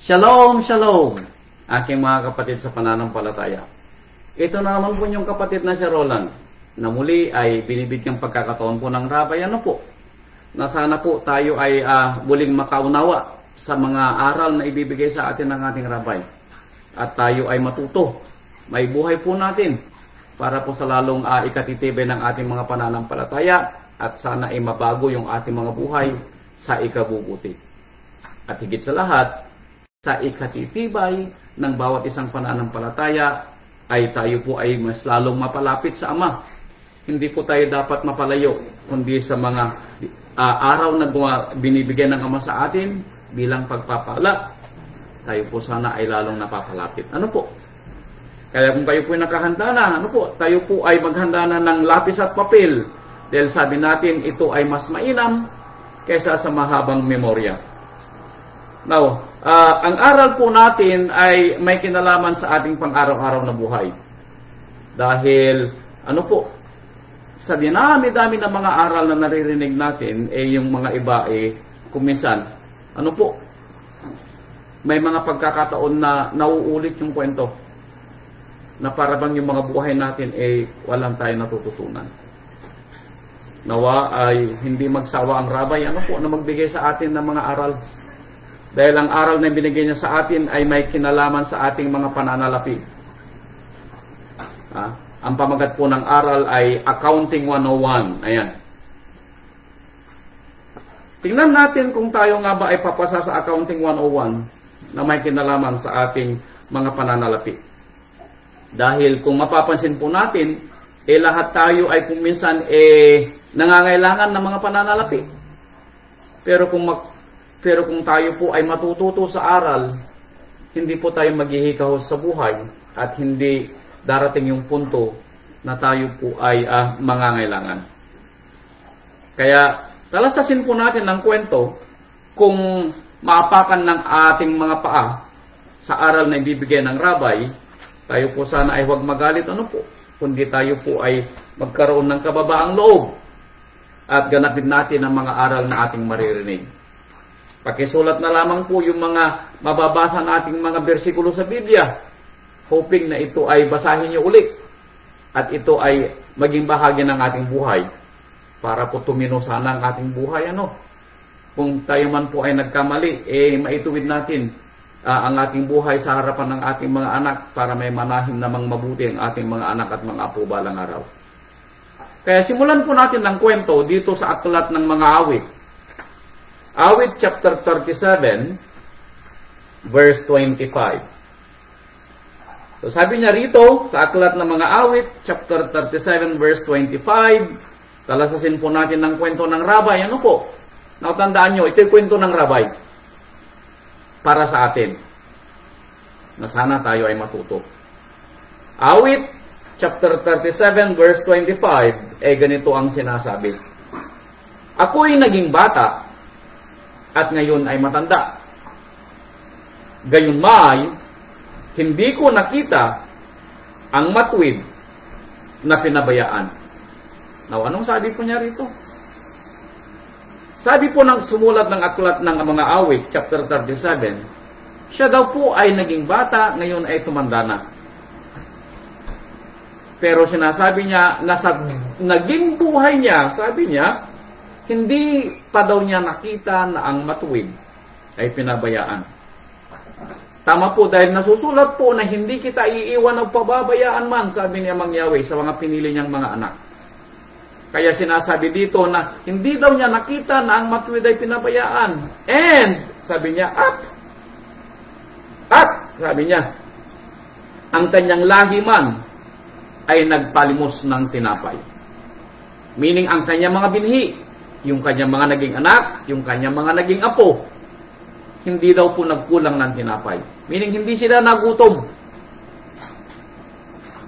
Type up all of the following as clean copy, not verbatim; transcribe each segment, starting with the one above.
Shalom, shalom, aking mga kapatid sa pananampalataya. Ito na naman po yung kapatid na si Roland, na muli ay binibigyang pagkakataon po ng Rabay. Ano po? Na sana po tayo ay muling makaunawa sa mga aral na ibibigay sa atin ng ating Rabay. At tayo ay matuto. May buhay po natin para po sa lalong ikatitibay ng ating mga pananampalataya at sana ay mabago yung ating mga buhay sa ikabubuti. At higit sa lahat, sa ikatitibay ng bawat isang pananampalataya ay tayo po ay mas lalong mapalapit sa Ama. Hindi po tayo dapat mapalayo, kundi sa mga araw na binibigyan ng Ama sa atin bilang pagpapala, tayo po sana ay lalong napapalapit. Ano po? Kaya kung kayo po ay nakahanda na, ano po? Tayo po ay maghanda na ng lapis at papel. Dahil sabi natin, ito ay mas mainam kaysa sa mahabang memorya. Now, ang aral po natin ay may kinalaman sa ating pang-araw-araw na buhay. Dahil, ano po, sa dinami-dami ng mga aral na naririnig natin, yung mga iba kuminsan, ano po, may mga pagkakataon na nauulit yung kwento, na para bang yung mga buhay natin walang tayo natututunan. Nawa ay hindi magsawa ang Rabay, ano po, na magbigay sa atin ng mga aral. Dahil ang aral na binigay niya sa atin ay may kinalaman sa ating mga pananalapi. Ang pamagat po ng aral ay Accounting 101. Ayan. Tingnan natin kung tayo nga ba ay papasa sa Accounting 101 na may kinalaman sa ating mga pananalapi. Dahil kung mapapansin po natin, lahat tayo ay kung minsan nangangailangan ng mga pananalapi. Pero kung tayo po ay matututo sa aral, hindi po tayo maghihikahos sa buhay at hindi darating yung punto na tayo po ay mangangailangan. Kaya talastasin po natin ng kwento kung maapakan ng ating mga paa sa aral na ibibigay ng Rabay, tayo po sana ay huwag magalit, ano po, kundi tayo po ay magkaroon ng kababaang loob at ganapin natin ang mga aral na ating maririnig. Pakisulat na lamang po yung mga mababasa nating mga bersikulo sa Biblia, hoping na ito ay basahin niyo ulit at ito ay maging bahagi ng ating buhay para po tumino sana ang ating buhay. Kung tayo man po ay nagkamali, maituwid natin ang ating buhay sa harapan ng ating mga anak para may manahim namang mabuti ang ating mga anak at mga apo balang araw. Kaya simulan po natin ng kwento dito sa aklat ng mga awit. Awit chapter 37, verse 25. So sabi niya rito, sa aklat ng mga awit, chapter 37, verse 25, talasasin po natin ng kwento ng Rabay. Ano po? Nakatandaan nyo, ito yung kwento ng Rabay para sa atin, na sana tayo ay matuto. Awit, chapter 37, verse 25, ganito ang sinasabi. Ako'y naging bata, at ngayon ay matanda. Gayunmay, hindi ko nakita ang matuwid na pinabayaan. Now, anong sabi po niya rito? Sabi po ng sumulat ng aklat ng mga awit, chapter 37, siya daw po ay naging bata, ngayon ay tumanda na. Pero sinasabi niya, nasa naging buhay niya, sabi niya, hindi pa daw niya nakita na ang matuwid ay pinabayaan. Tama po, dahil nasusulat po na hindi kita iiwan o pababayaan man, sabi ni Amang Yahweh sa mga pinili niyang mga anak. Kaya sinasabi dito na hindi daw niya nakita na ang matuwid ay pinabayaan. And, sabi niya, sabi niya, ang kanyang lahi man ay nagpalimos ng tinapay. Meaning, ang kanyang mga binhi, yung kanyang mga naging anak, yung kanyang mga naging apo, hindi daw po nagkulang ng tinapay. Meaning, hindi sila nagutom.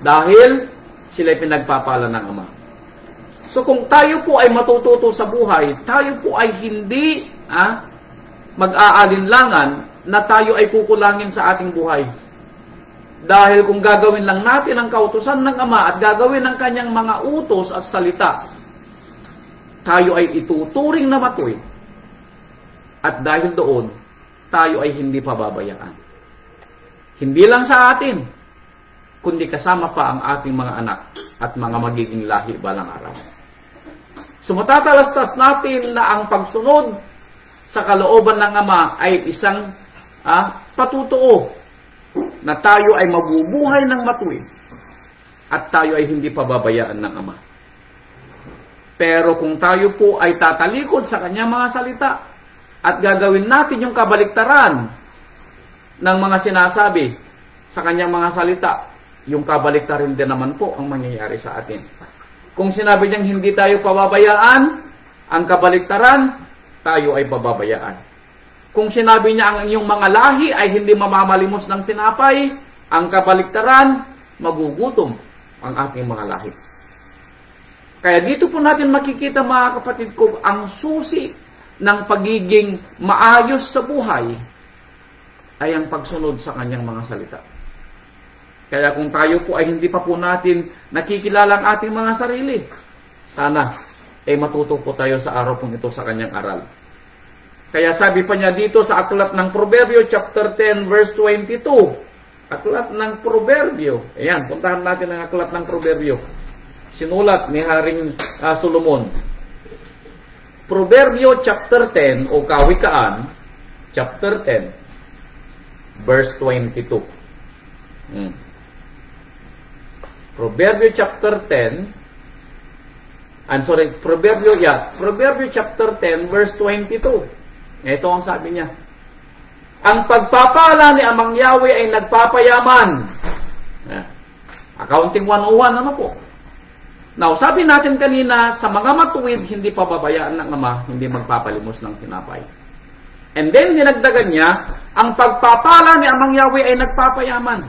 Dahil sila pinagpapala ng Ama. So, kung tayo po ay matututo sa buhay, tayo po ay hindi mag-aalinlangan na tayo ay kukulangin sa ating buhay. Dahil kung gagawin lang natin ang kautusan ng Ama at gagawin ang kanyang mga utos at salita, tayo ay ituturing na matuwid. At dahil doon, tayo ay hindi pababayaan. Hindi lang sa atin, kundi kasama pa ang ating mga anak at mga magiging lahi balang araw. So matatalastas natin na ang pagsunod sa kalooban ng Ama ay isang patutuo na tayo ay mabubuhay ng matuwid at tayo ay hindi pababayaan ng Ama. Pero kung tayo po ay tatalikod sa kanyang mga salita at gagawin natin yung kabaliktaran ng mga sinasabi sa kanyang mga salita, yung kabaliktaran din naman po ang mangyayari sa atin. Kung sinabi niyang hindi tayo pababayaan, ang kabaliktaran, tayo ay pababayaan. Kung sinabi niya ang iyong mga lahi ay hindi mamamalimos ng tinapay, ang kabaliktaran, magugutom ang ating mga lahi. Kaya dito po natin makikita, mga kapatid ko, ang susi ng pagiging maayos sa buhay ay ang pagsunod sa kanyang mga salita. Kaya kung tayo po ay hindi pa po natin nakikilala ang ating mga sarili, sana ay matuto po tayo sa araw pong ito sa kanyang aral. Kaya sabi pa niya dito sa aklat ng Proverbio chapter 10 verse 22. Aklat ng Proverbio. Ayan, puntahan natin ang aklat ng Proverbio. Sinulat ni Haring Solomon. Proverbio chapter 10 o Kawikaan chapter 10 verse 22. Proverbio chapter 10 Proverbio chapter 10 verse 22. Ito ang sabi niya. Ang pagpapala ni Amang Yahweh ay nagpapayaman. Accounting 101, ano po? Now, sabi natin kanina, sa mga matuwid, hindi pababayaan ng Ama, hindi magpapalimos ng tinapay. And then, dinagdagan niya, ang pagpapala ni Amang Yahweh ay nagpapayaman.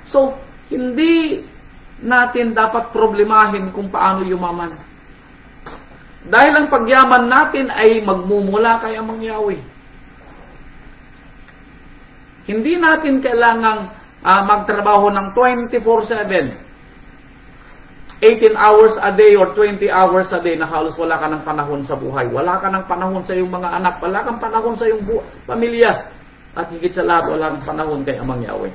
So, hindi natin dapat problemahin kung paano yumaman. Dahil ang pagyaman natin ay magmumula kay Amang Yahweh. Hindi natin kailangang magtrabaho ng 24/7. 18 hours a day or 20 hours a day na halos wala ka ng panahon sa buhay. Wala ka ng panahon sa iyong mga anak. Wala kang panahon sa iyong pamilya. At higit sa lahat, wala kang panahon kay Amang Yahweh.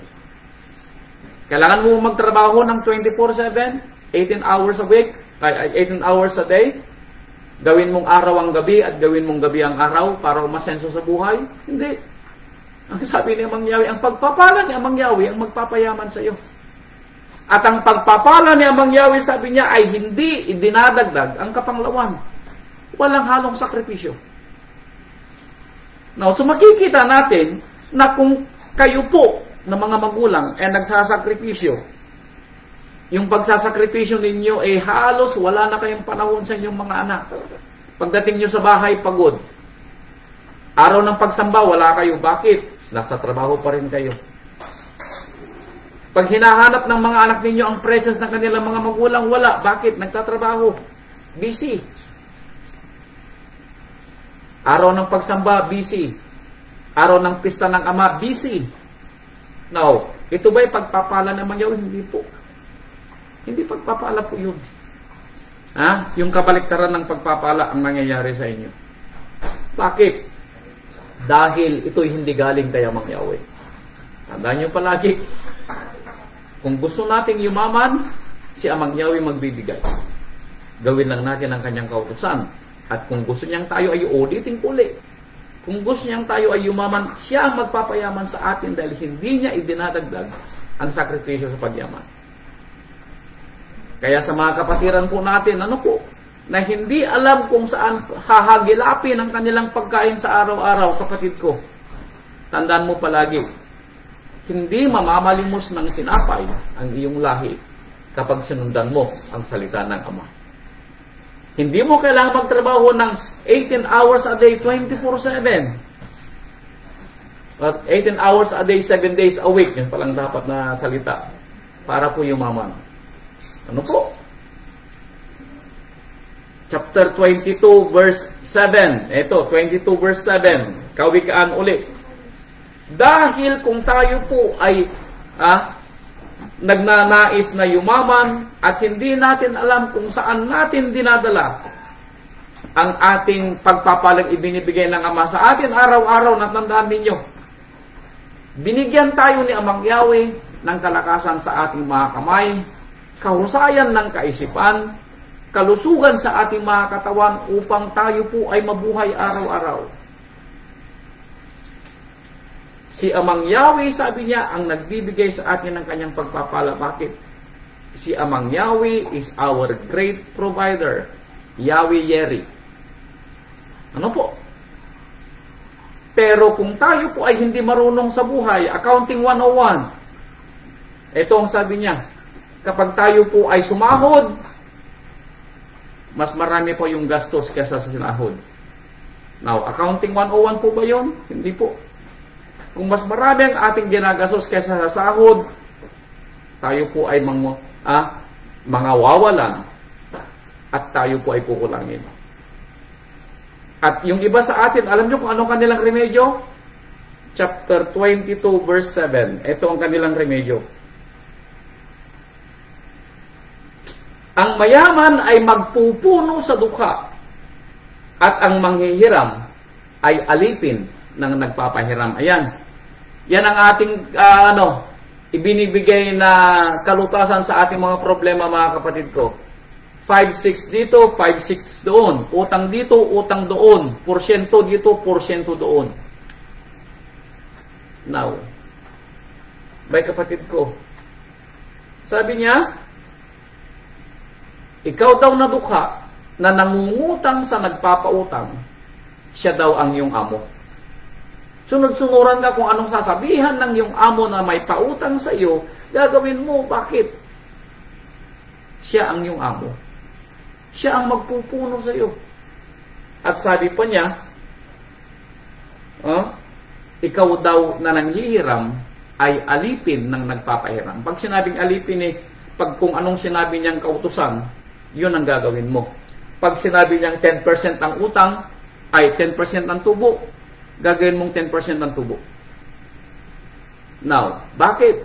Kailangan mo magtrabaho ng 24/7, 18 hours a week, 18 hours a day. Gawin mong araw ang gabi at gawin mong gabi ang araw para umasenso sa buhay? Hindi. Ang sabi ni Amang Yahweh, ang pagpapala ni Amang Yahweh ang magpapayaman sa iyo. At ang pagpapala ni Amang Yahweh, sabi niya, ay hindi idinadagdag ang kapanglawan. Walang halong sakripisyo. Now, so makikita natin na kung kayo po na mga magulang ay nagsasakripisyo, yung pagsasakripisyo ninyo ay halos wala na kayong panahon sa inyong mga anak. Pagdating nyo sa bahay, pagod. Araw ng pagsamba, wala kayo. Bakit? Nasa trabaho pa rin kayo. Pag hinahanap ng mga anak ninyo ang presence ng kanilang mga magulang, wala. Bakit? Nagtatrabaho. Busy. Araw ng pagsamba, busy. Araw ng pista ng Ama, busy. Now, ito ba'y pagpapala naman yun? Hindi po. Hindi pagpapala po yun. Yung kabaliktaran ng pagpapala ang nangyayari sa inyo. Bakit? Dahil ito'y hindi galing kay Amang Yahweh. Tandaan nyo palagi, kung gusto nating yumaman, si Amang Yahweh magbibigay. Gawin lang natin ang kanyang kautusan. At kung gusto niyang tayo ay ulitin uli. Kung gusto niyang tayo ay yumaman, siya ang magpapayaman sa atin dahil hindi niya idinadagdag ang sakripisyo sa pagyaman. Kaya sa mga kapatiran po natin, na hindi alam kung saan hahagilapin ang kanilang pagkain sa araw-araw, kapatid ko. Tandaan mo palagi, hindi mamamalimos ng tinapay ang iyong lahi kapag sinundan mo ang salita ng Ama. Hindi mo kailangang magtrabaho ng 18 hours a day, 24/7. At 18 hours a day, 7 days a week. Yan palang dapat na salita para po yumaman. Ano po? Chapter 22 verse 7. Ito, 22 verse 7. Kawikaan uli. Dahil kung tayo po ay nagnanais na yumaman at hindi natin alam kung saan natin dinadala ang ating pagpapalang ibinibigay ng Ama sa atin araw-araw. Natandaan ninyo, binigyan tayo ni Amang Yahweh ng kalakasan sa ating mga kamay, kahusayan ng kaisipan, kalusugan sa ating mga katawan upang tayo po ay mabuhay araw-araw. Si Amang Yahweh, sabi niya, ang nagbibigay sa atin ng kanyang pagpapala. Bakit? Si Amang Yahweh is our great provider. Yahweh Yeri. Ano po? Pero kung tayo po ay hindi marunong sa buhay, Accounting 101, ito ang sabi niya, kapag tayo po ay sumahod, mas marami po yung gastos kaysa sa sinahod. Now, Accounting 101 po ba yun? Hindi po. Kung mas marami ang ating ginagastos kaysa sa sahod, tayo po ay mga wawalan at tayo po ay kukulangin. At yung iba sa atin, alam nyo kung anong kanilang remedyo? Chapter 22 verse 7. Ito ang kanilang remedyo. Ang mayaman ay magpupuno sa dukha at ang manghihiram ay alipin ng nagpapahiram. Ayan. Yan ang ating ibinibigay na kalutasan sa ating mga problema, mga kapatid ko. 5-6 dito, 5-6 doon. Utang dito, utang doon. Porsyento dito, porsyento doon. Now, may kapatid ko, sabi niya, ikaw daw na dukha na nangungutang sa nagpapautang, siya daw ang iyong amo. Sunod-sunuran ka kung anong sasabihan ng iyong amo na may pautang sa iyo, gagawin mo. Bakit? Siya ang iyong amo. Siya ang magpupuno sa iyo. At sabi pa niya, ikaw daw na nanghihiram ay alipin ng nagpapahiram. Pag sinabing alipin pag kung anong sinabi niyang kautusan, yun ang gagawin mo. Pag sinabi niyang 10% ang utang, ay 10% ang tubo, gagawin mong 10% ng tubo. Now, bakit?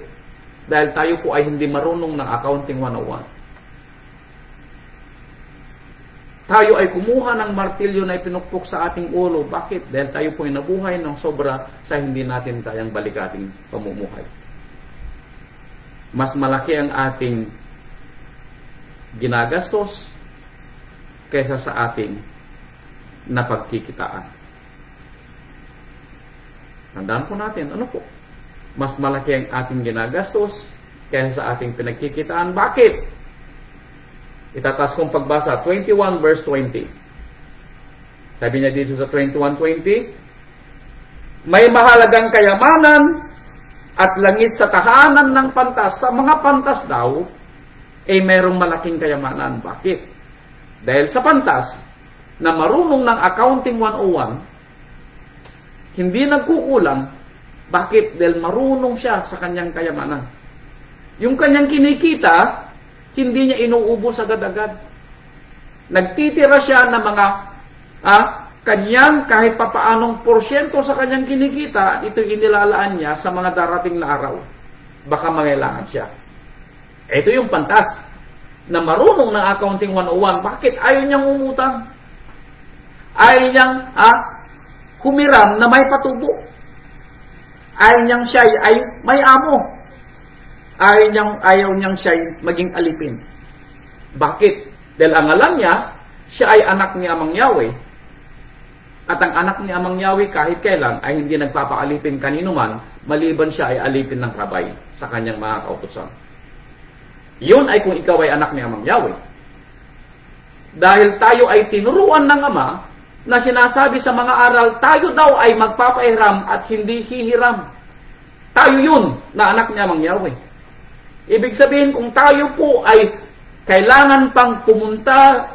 Dahil tayo po ay hindi marunong ng Accounting 101. Tayo ay kumuha ng martilyo na ipinukpok sa ating ulo. Bakit? Dahil tayo po ay nabuhay ng sobra sa hindi natin kayang balikating pamumuhay. Mas malaki ang ating ginagastos kaysa sa ating napagkikitaan. Tandaan po natin, ano po? Mas malaki ang ating ginagastos kaysa sa ating pinagkikitaan. Bakit? Itatas kong pagbasa, 21 verse 20. Sabi niya dito sa 21:20, may mahalagang kayamanan at langis sa tahanan ng pantas. Sa mga pantas daw, mayroong malaking kayamanan. Bakit? Dahil sa pantas, na marunong ng Accounting 101, hindi nagkukulang. Bakit? Dahil marunong siya sa kanyang kayamanan. Yung kanyang kinikita, hindi niya inuubos agad-agad. Nagtitira siya ng mga kanyang kahit papaanong porsyento sa kanyang kinikita, ito inilalaan niya sa mga darating na araw. Baka mangailangan siya. Ito yung pantas na marunong ng Accounting 101. Bakit? Ayaw niyang umutang. Ayaw niyang humiram na may patubo. Ayaw niyang siya ay may amo. Ayaw niyang siya maging alipin. Bakit? Dahil ang alam niya, siya ay anak ni Amang Yahweh. At ang anak ni Amang Yahweh kahit kailan ay hindi nagpapaalipin kanino man, maliban siya ay alipin ng rabay sa kanyang mga kautusan. Yun ay kung ikaw ay anak ni Amang Yahweh. Dahil tayo ay tinuruan ng Ama na sinasabi sa mga aral, tayo daw ay magpapahiram at hindi hihiram. Tayo yun na anak ni Amang Yahweh. Ibig sabihin, kung tayo po ay kailangan pang pumunta,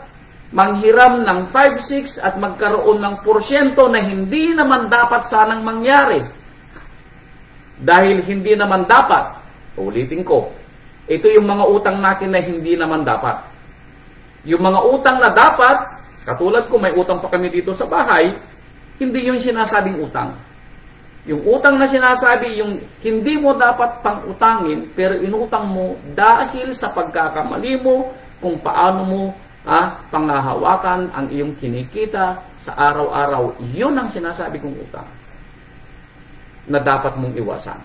manghiram ng 5-6 at magkaroon ng porsyento na hindi naman dapat sanang mangyari. Dahil hindi naman dapat, ulitin ko, ito yung mga utang natin na hindi naman dapat. Yung mga utang na dapat, katulad ko, may utang pa kami dito sa bahay, hindi yung sinasabing utang. Yung utang na sinasabi, yung hindi mo dapat pang utangin, pero inutang mo dahil sa pagkakamali mo, kung paano mo panghahawakan ang iyong kinikita sa araw-araw. Yun ang sinasabi kong utang na dapat mong iwasan.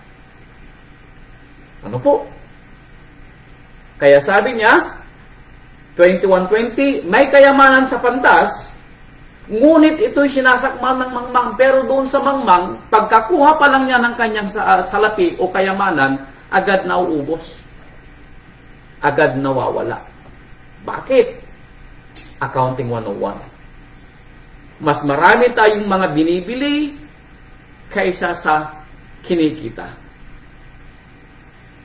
Ano po? Kaya sabi niya, 21:20, may kayamanan sa pantas, ngunit ito'y sinasakmal ng mangmang. Pero doon sa mangmang, pagkakuha pa lang niya ng kanyang salapi o kayamanan, agad nauubos. Agad nawawala. Bakit? Accounting 101. Mas marami tayong mga binibili kaysa sa kinikita.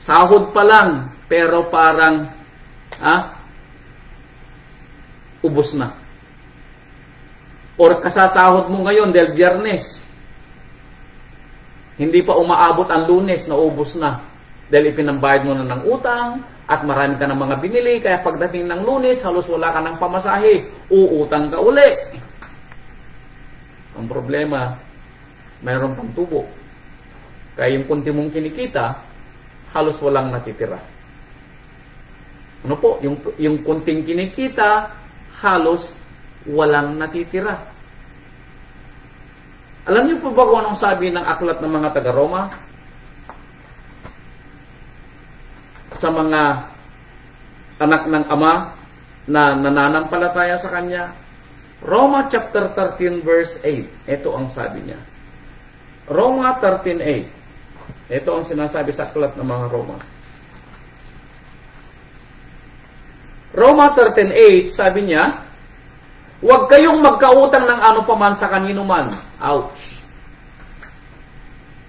Sahod pa lang, pero parang ubos na. Or kasasahod mo ngayon dahil Biyernes. Hindi pa umaabot ang Lunes, naubos na. Dahil ipinambayad mo na ng utang, at marami ka ng mga binili, kaya pagdating ng Lunes, halos wala ka ng pamasahe. Uutang ka uli. Ang problema, mayroon pang tubo. Kaya yung kunti mong kinikita, halos walang natitira. Ano po? Yung kunting kinikita, halos walang natitira. Alam niyo po ba kung anong sabi ng aklat ng mga taga-Roma? Sa mga anak ng Ama na nananampalataya sa Kanya. Roma chapter 13 verse 8. Ito ang sabi niya. Roma 13:8. Ito ang sinasabi sa aklat ng mga Roma. Roma 13:8, sabi niya, huwag kayong magkautang ng ano paman sa kanino man. Ouch.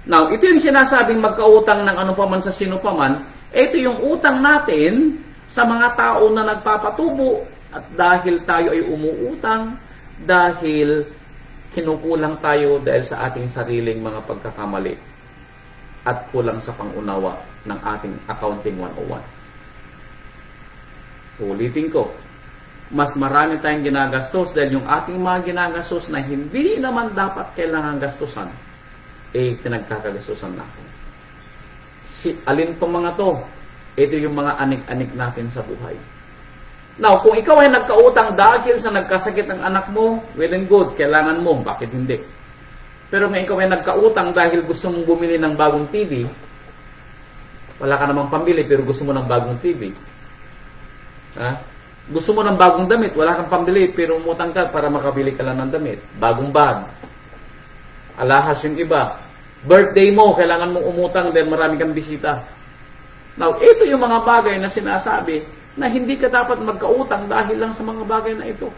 Now, ito yung sinasabing magkautang ng ano paman sa sino paman. Ito yung utang natin sa mga tao na nagpapatubo. At dahil tayo ay umuutang, dahil kinukulang tayo dahil sa ating sariling mga pagkakamali at kulang sa pangunawa ng ating accounting 101. Ulitin ko, mas marami tayong ginagastos dahil yung ating mga ginagastos na hindi naman dapat kailangan gastusan, pinagkakagastusan natin. Alin tong mga to? Ito yung mga anik-anik natin sa buhay. Now, kung ikaw ay nagkautang dahil sa nagkasakit ng anak mo, well and good, kailangan mo, bakit hindi? Pero kung ikaw ay nagkautang dahil gusto mong bumili ng bagong TV, wala ka namang pambili pero gusto mo ng bagong TV. Gusto mo ng bagong damit, wala kang pambili pero umutang ka para makabili ka lang ng damit. Bagong bag. Alahas yung iba. Birthday mo, kailangan mong umutang dahil marami kang bisita. Now, ito yung mga bagay na sinasabi na hindi ka dapat magkautang dahil lang sa mga bagay na ito.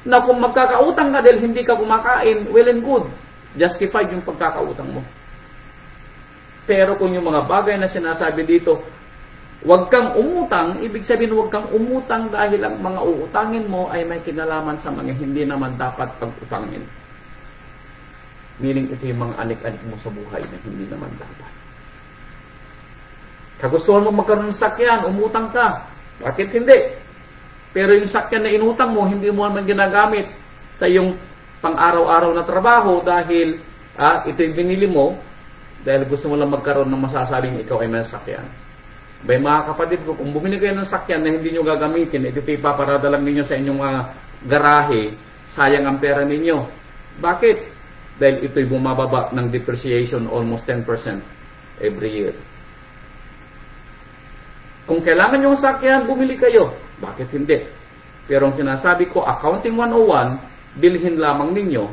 Na kung magkakautang ka dahil hindi ka kumakain, well and good. Justified yung pagkakautang mo. Pero kung yung mga bagay na sinasabi dito, huwag kang umutang, ibig sabihin huwag kang umutang dahil ang mga uutangin mo ay may kinalaman sa mga hindi naman dapat pag-utangin. Meaning ito yung mga anik-anik mo sa buhay na hindi naman dapat. Kagustuhan mo magkaroon ng sakyan, umutang ka. Bakit hindi? Pero yung sakyan na inutang mo, hindi mo naman ginagamit sa iyong pang-araw-araw na trabaho dahil ito yung binili mo dahil gusto mo lang magkaroon ng masasabing ikaw ay may sakyan. Bay mga kapatid ko, kung bumili kayo ng sakyan na hindi nyo gagamitin, ito ipaparada lang ninyo sa inyong mga garahe, sayang ang pera ninyo. Bakit? Dahil ito'y bumababa ng depreciation almost 10% every year. Kung kailangan nyo ang sakyan, bumili kayo. Bakit hindi? Pero ang sinasabi ko, Accounting 101, bilhin lamang ninyo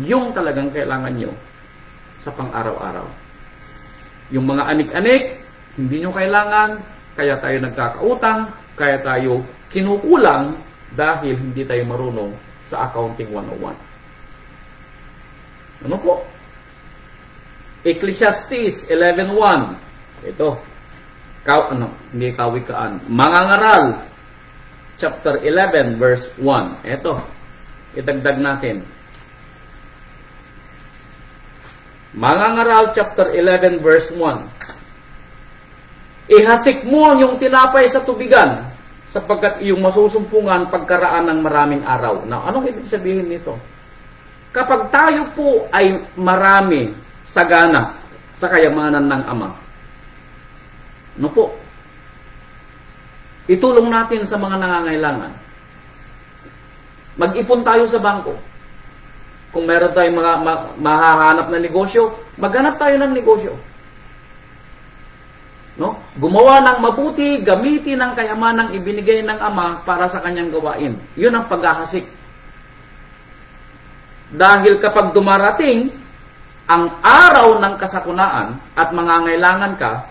yung talagang kailangan nyo sa pang-araw-araw. Yung mga anik-anik, hindi nyo kailangan, kaya tayo nagkakautang, kaya tayo kinukulang dahil hindi tayo marunong sa Accounting 101. Ano po? Ecclesiastes 11:1. Ito. Hindi kawikaan. Mangangaral, chapter 11, verse 1. Ito. Idagdag natin. Mangangaral, chapter 11, verse 1. Ihasik mo yung tinapay sa tubigan sapagkat iyong masusumpungan pagkaraan ng maraming araw. Now, anong ibig sabihin nito? Kapag tayo po ay marami sagana sa kayamanan ng Ama, ano po? Itulong natin sa mga nangangailangan. Mag-ipon tayo sa bangko. Kung meron tayong mga mahahanap na negosyo, maghanap tayo ng negosyo. No? Gumawa ng mabuti, gamitin ang kayamanang ibinigay ng Ama para sa kanyang gawain. Yun ang paghahasik. Dahil kapag dumarating ang araw ng kasakunaan at mangangailangan ka,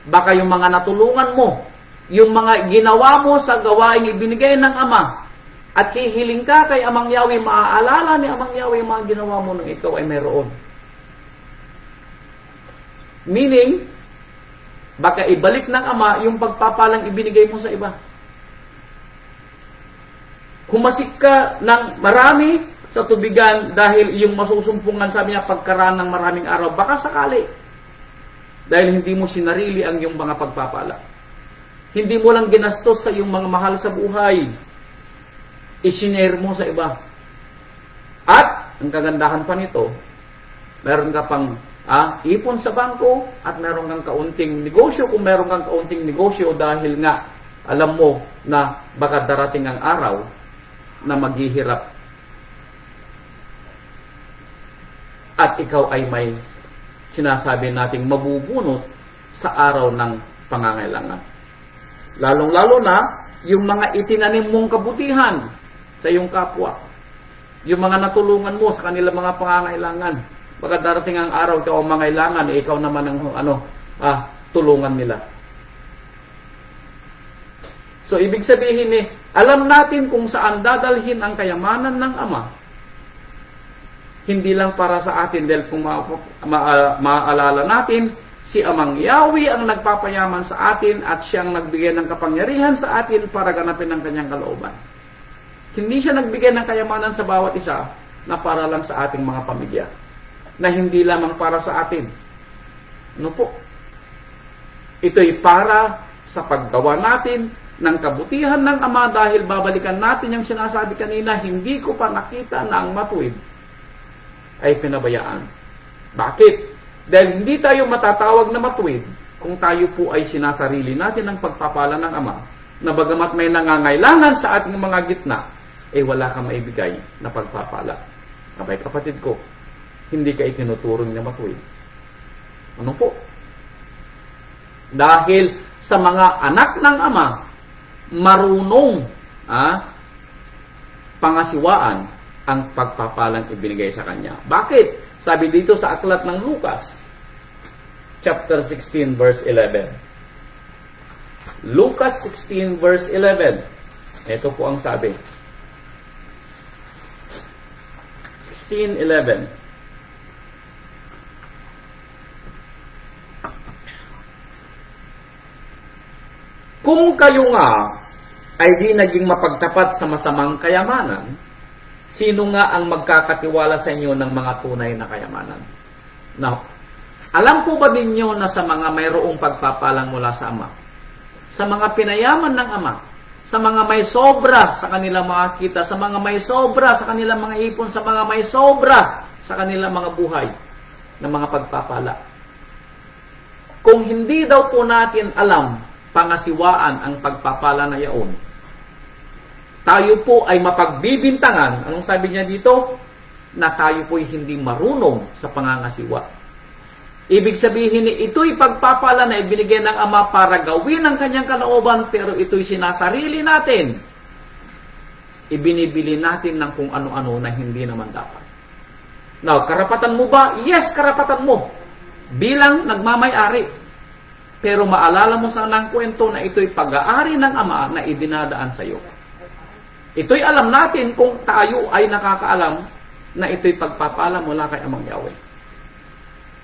baka yung mga natulungan mo, yung mga ginawa mo sa gawaing ibinigay ng Ama, at hihiling ka kay Amang Yahweh, maaalala ni Amang Yahweh yung mga ginawa mo nung ikaw ay mayroon. Meaning, baka ibalik ng Ama yung pagpapalang ibinigay mo sa iba. Humasik ka ng marami sa tubigan dahil yung masusumpungan, sabi niya, pagkaraan ng maraming araw, baka sakali. Dahil hindi mo sinarili ang iyong mga pagpapala. Hindi mo lang ginastos sa iyong mga mahal sa buhay. I-share mo sa iba. At, ang kagandahan pa nito, meron ka pang ipon sa bangko at meron kang kaunting negosyo. Kung meron kang kaunting negosyo dahil nga alam mo na baka darating ang araw na maghihirap at ikaw ay may sinasabi nating mabubunot sa araw ng pangangailangan. Lalong-lalo na yung mga itinanim mong kabutihan sa iyong kapwa. Yung mga natulungan mo sa kanilang mga pangangailangan. Baka darating ang araw, ikaw ang mangailangan, ikaw naman ang tulungan nila. So, ibig sabihin alam natin kung saan dadalhin ang kayamanan ng Ama. Hindi lang para sa atin, dahil kung maaalala natin, si Amang Yahweh ang nagpapayaman sa atin at siyang nagbigay ng kapangyarihan sa atin para ganapin ang kanyang kalooban. Hindi siya nagbigay ng kayamanan sa bawat isa na para lang sa ating mga pamilya. Na hindi lamang para sa atin. Ano po? Ito'y para sa paggawa natin ng kabutihan ng Ama, dahil babalikan natin yung sinasabi kanina, hindi ko pa nakita na ang matuwid ay pinabayaan. Bakit? Dahil hindi tayo matatawag na matuwid kung tayo po ay sinasarili natin ng pagpapala ng Ama, na bagamat may nangangailangan sa ating mga gitna, wala kang maibigay na pagpapala. Abay, kapatid ko, hindi ka itinuturing na matuwid. Ano po? Dahil sa mga anak ng Ama, marunong pangasiwaan ang pagpapalang ibinigay sa kanya. Bakit? Sabi dito sa aklat ng Lucas, chapter 16, verse 11. Lucas 16, verse 11. Ito po ang sabi. 16:11. Kung kayo nga ay di naging mapagtapat sa masamang kayamanan, sino nga ang magkakatiwala sa inyo ng mga tunay na kayamanan? Now, alam po ba ninyo na sa mga mayroong pagpapalang mula sa Ama, sa mga pinayaman ng Ama, sa mga may sobra sa kanilang mga kita, sa mga may sobra sa kanilang mga ipon, sa mga may sobra sa kanilang mga buhay ng mga pagpapala? Kung hindi daw po natin alam pangasiwaan ang pagpapala na yaon, tayo po ay mapagbibintangan, anong sabi niya dito? Na tayo po ay hindi marunong sa pangangasiwa. Ibig sabihin, ito'y pagpapala na ibinigay ng Ama para gawin ang kanyang kalooban, pero ito'y sinasarili natin. Ibinibili natin ng kung ano-ano na hindi naman dapat. Now, karapatan mo ba? Yes, karapatan mo. Bilang nagmamay-ari. Pero maalala mo sa nang kwento na ito'y pag-aari ng Ama na idinadaan sa iyo. Ito'y alam natin kung tayo ay nakakaalam na ito'y pagpapala mula kay Amang Yahweh.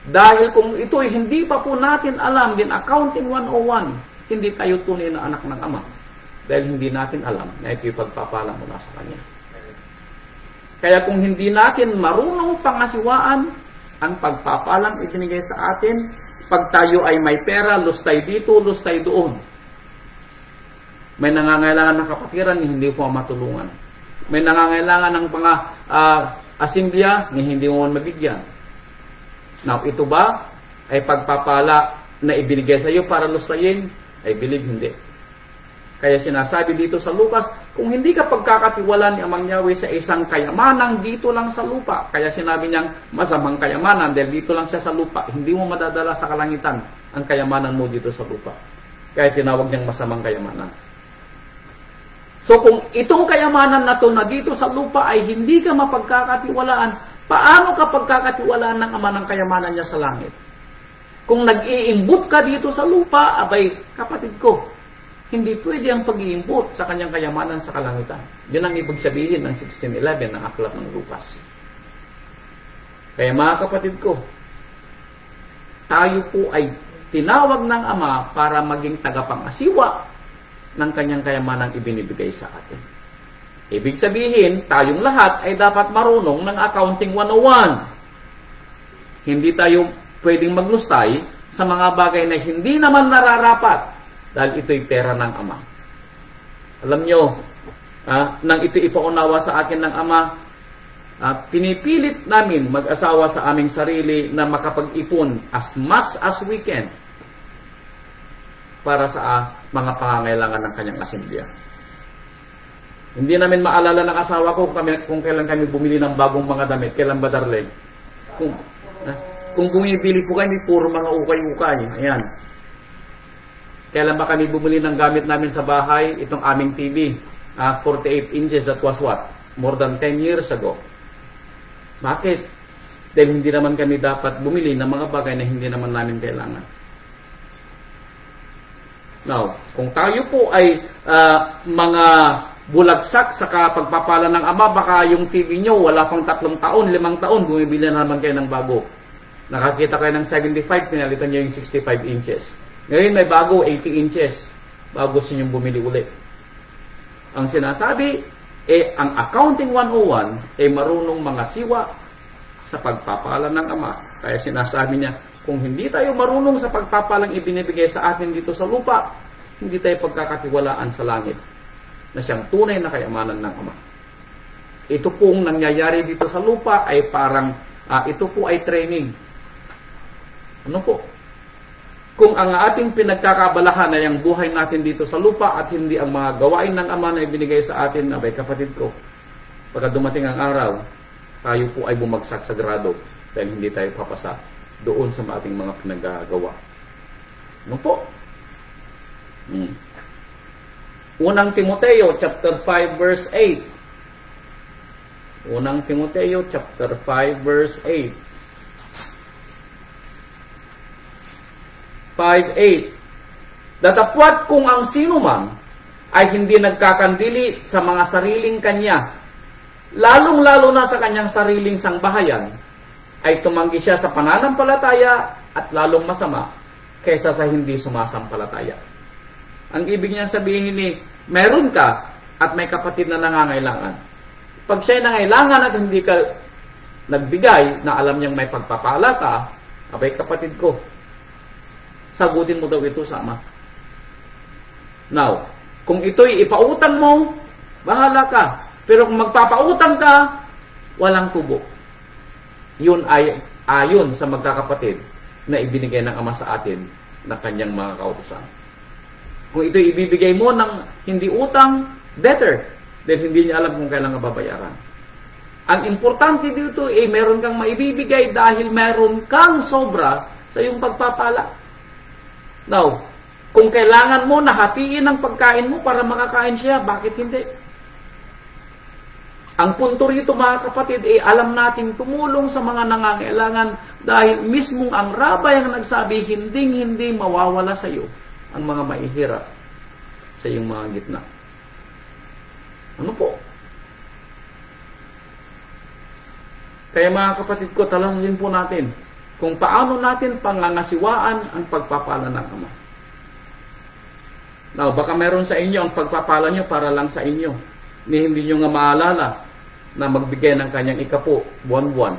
Dahil kung ito'y hindi pa po natin alam, din Accounting 101, hindi tayo tunay na anak ng Ama. Dahil hindi natin alam na ito'y pagpapala mula sa Kanya. Kaya kung hindi natin marunong pangasiwaan ang pagpapalang ibinigay sa atin, pag tayo ay may pera, lustay dito, lustay doon. May nangangailangan ng kapatiran, hindi po matulungan. May nangangailangan ng asimbya, hindi mo mabigyan. Now, ito ba ay pagpapala na ibinigay sa iyo para lustayin? I believe hindi. Kaya sinasabi dito sa Lucas, kung hindi ka pagkakatiwalaan ni Amang Yahweh sa isang kayamanan dito lang sa lupa, kaya sinabi niyang masamang kayamanan dahil dito lang siya sa lupa, hindi mo madadala sa kalangitan ang kayamanan mo dito sa lupa. Kaya tinawag niyang masamang kayamanan. So kung itong kayamanan na to na dito sa lupa ay hindi ka mapagkakatiwalaan, paano ka pagkakatiwalaan ng Ama ng kayamanan niya sa langit? Kung nag-iimbut ka dito sa lupa, abay, kapatid ko, hindi pwede ang pag-iimbut sa kanyang kayamanan sa kalangitan. Yun ang ibig sabihin ng 16:11 ng aklat ng Lucas. Kaya mga kapatid ko, tayo po ay tinawag ng Ama para maging tagapangasiwa ng kanyang kayamanang ibinibigay sa atin. Ibig sabihin, tayong lahat ay dapat marunong ng Accounting 101. Hindi tayo pwedeng maglustay sa mga bagay na hindi naman nararapat dahil ito'y pera ng Ama. Alam nyo, nang ito ipaunawa sa akin ng Ama, pinipilit namin mag-asawa sa aming sarili na makapag-ipon as much as we can para sa mga pangangailangan ng kanyang asamblea. Hindi namin maalala ng asawa ko kung kailan kami bumili ng bagong mga damit. Kailan ba, darling? Kung bumibili po kami, puro mga ukay-ukay. Ayan. Kailan ba kami bumili ng gamit namin sa bahay? Itong aming TV. 48 inches, that was what? More than 10 years ago. Bakit? Dahil hindi naman kami dapat bumili ng mga bagay na hindi naman namin kailangan. Now, kung tayo po ay mga bulagsak sa pagpapala ng Ama, baka yung TV nyo wala pang 3 taon, 5 taon, bumibili na naman kayo ng bago. Nakakita kayo ng 75, pinalitan nyo yung 65 inches. Ngayon may bago, 80 inches. Bago gusto nyo bumili ulit. Ang sinasabi, ang Accounting 101 ay marunong mga siwa sa pagpapala ng Ama. Kaya sinasabi niya, kung hindi tayo marunong sa pagpapalang ibinibigay sa atin dito sa lupa, hindi tayo pagkakatiwalaan sa langit na siyang tunay na kayamanan ng Ama. Ito pong nangyayari dito sa lupa ay parang, ito po ay training. Ano po? Kung ang ating pinagkakabalahan ay ang buhay natin dito sa lupa at hindi ang mga gawain ng Ama na ibinigay sa atin, abay kapatid ko, pagka dumating ang araw, tayo po ay bumagsak sa grado dahil hindi tayo papasa doon sa ating mga pinagagawa. Ano po? Unang Timoteo chapter 5 verse 8. Unang Timoteo chapter 5 verse 8. 5:8. Datapwat kung ang sino man ay hindi nagkakandili sa mga sariling kanya, lalong-lalo na sa kanyang sariling sangbahayan, ay tumanggi siya sa pananampalataya at lalong masama kaysa sa hindi sumasampalataya. Ang ibig niya sabihin ni, meron ka at may kapatid na nangangailangan. Pag siya'y nangailangan at hindi ka nagbigay na alam niyang may pagpapala ka, abay kapatid ko, sagutin mo daw ito sa Ama. Now, kung ito'y ipautang mo, bahala ka. Pero kung magpapautang ka, walang tubo. Yun ay ayon sa magkakapatid na ibinigay ng Ama sa atin na kanyang mga kautusan. Kung ito'y ibibigay mo ng hindi utang, better. Dahil hindi niya alam kung kailan babayaran. Ang importante dito ay meron kang maibibigay dahil meron kang sobra sa iyong pagpapala. Now, kung kailangan mo na hatiin ang pagkain mo para makakain siya, bakit hindi? Ang punto rito mga kapatid, alam nating tumulong sa mga nangangailangan dahil mismong ang rabay ang nagsabi, hindi mawawala sa iyo ang mga maihirap sa iyong mga gitna. Ano po? Kaya mga kapatid ko, talangin po natin kung paano natin pangangasiwaan ang pagpapala ng Ama. Now, baka meron sa inyo ang pagpapala nyo para lang sa inyo. Ni hindi nyo nga maalala na magbigay ng kanyang ikapo, buwan-buwan.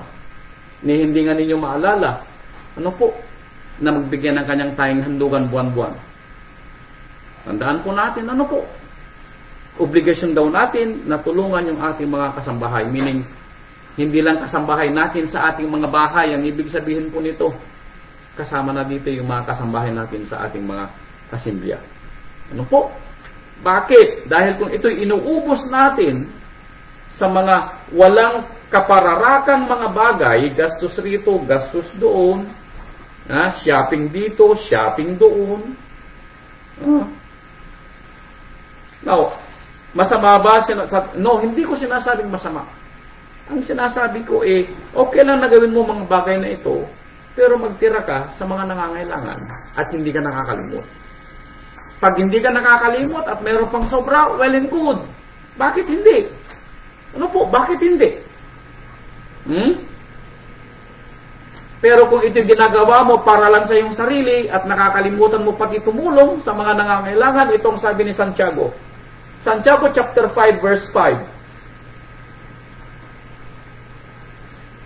Ni hindi nga ninyo maalala, ano po, na magbigay ng kanyang tayong handugan buwan-buwan. Tandaan po natin, ano po, obligasyon daw natin na tulungan yung ating mga kasambahay. Meaning, hindi lang kasambahay natin sa ating mga bahay. Ang ibig sabihin po nito, kasama na dito yung mga kasambahay natin sa ating mga kasimbiya. Ano po? Bakit? Dahil kung ito'y inuubos natin sa mga walang kapararakan mga bagay, gastos rito, gastos doon, shopping dito, shopping doon. Now, masama ba? No, hindi ko sinasabing masama. Ang sinasabi ko okay lang na gawin mo mga bagay na ito, pero magtira ka sa mga nangangailangan at hindi ka nakakalimot. Pag hindi ka nakakalimot at mayroon pang sobra, well and good. Bakit hindi? Ano po? Bakit hindi? Pero kung ito ginagawa mo para lang sa iyong sarili at nakakalimutan mo pati tumulong sa mga nangangailangan, itong sabi ni Santiago. Santiago chapter 5 verse 5.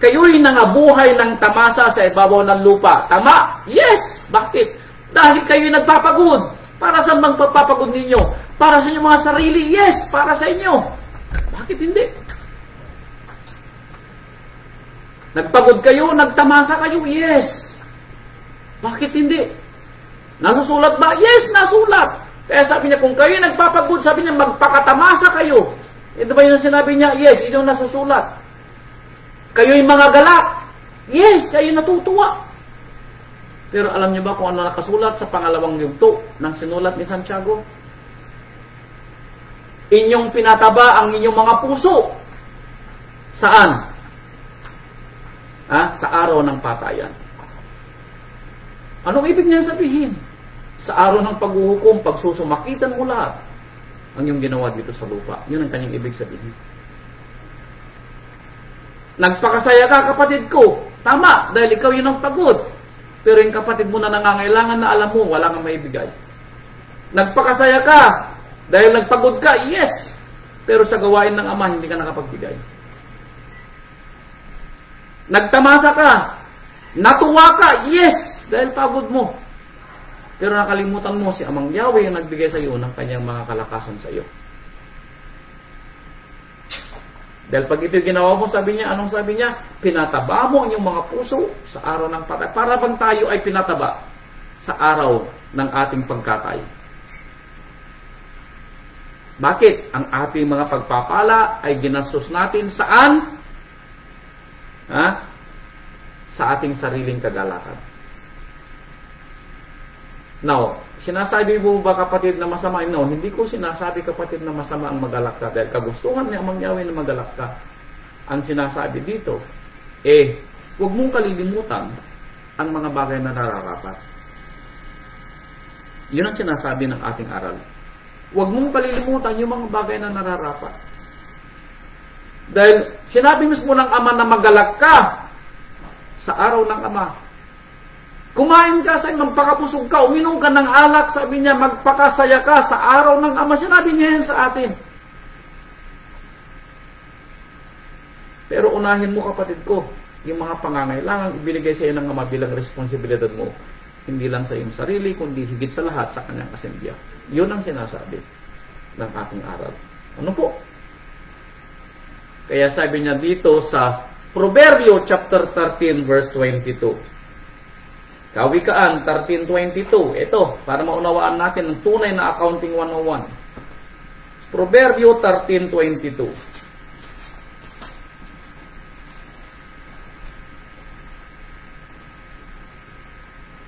Kayo'y nangabuhay ng tamasa sa ibabaw ng lupa. Tama? Yes! Bakit? Dahil kayo'y nagpapagod. Para sa bang pagpapagod ninyo? Para sa inyong mga sarili? Yes! Para sa inyo. Bakit hindi? Nagpagod kayo, nagtamasa kayo? Yes! Bakit hindi? Nasusulat ba? Yes! Nasulat! Kaya sabi niya, kung kayo nagpapagod, sabi niya, magpakatamasa kayo. Ito ba yung sinabi niya? Yes, ito yung nasusulat. Kayo'y mga galak. Yes, kayo natutuwa. Pero alam niyo ba kung ano nakasulat sa pangalawang yugto ng sinulat ni Santiago? Inyong pinataba ang inyong mga puso. Saan? Sa araw ng patayan. Anong ibig niya sabihin? Sa araw ng paghuhukom, pagsusumakitan mo lahat ang iyong ginawa dito sa lupa. Yun ang kanyang ibig sabihin. Nagpakasaya ka, kapatid ko. Tama, dahil ikaw yun ang pagod. Pero yung kapatid mo na nangangailangan na alam mo, wala kang maibigay. Nagpakasaya ka, dahil nagpagod ka, yes. Pero sa gawain ng Ama, hindi ka nakapagbigay. Nagtamasa ka, natuwa ka, yes, dahil pagod mo. Pero nakalimutan mo si Amang Yahweh yung nagbigay sa iyo ng kanyang mga kalakasan sa iyo. Dahil pag ito ginawa mo, sabi niya, anong sabi niya? Pinataba mo ang iyong mga puso sa araw ng patay. Para bang tayo ay pinataba sa araw ng ating pagkatay. Bakit? Ang ating mga pagpapala ay ginastos natin saan? Sa ating sariling kagalakan. Now, sinasabi mo ba kapatid na masama? No, hindi ko sinasabi kapatid na masama ang magalak ka dahil kagustuhan niya Amang Yahweh na magalak ka. Ang sinasabi dito, huwag mong kalilimutan ang mga bagay na nararapat. Yun ang sinasabi ng ating aral. Huwag mong kalilimutan yung mga bagay na nararapat. Dahil sinabi mismo ng Ama na magalak ka sa araw ng Ama. Kumain ka sa magpakabusog ka, uminom ka ng alak, sabi niya, magpakasaya ka sa araw ng Ama. Sinabi niya yan sa atin. Pero unahin mo kapatid ko, yung mga pangangailangan ibinigay sa iyo ng Ama bilang responsibilidad mo. Hindi lang sa iyong sarili, kundi higit sa lahat sa kanyang asembya. Yun ang sinasabi ng ating aral. Ano po? Kaya sabi niya dito sa Proverbio chapter 13 verse 22. Kawikaan 13:22. Ito, para maunawaan natin ang tunay na accounting 101. Proverbio 13:22.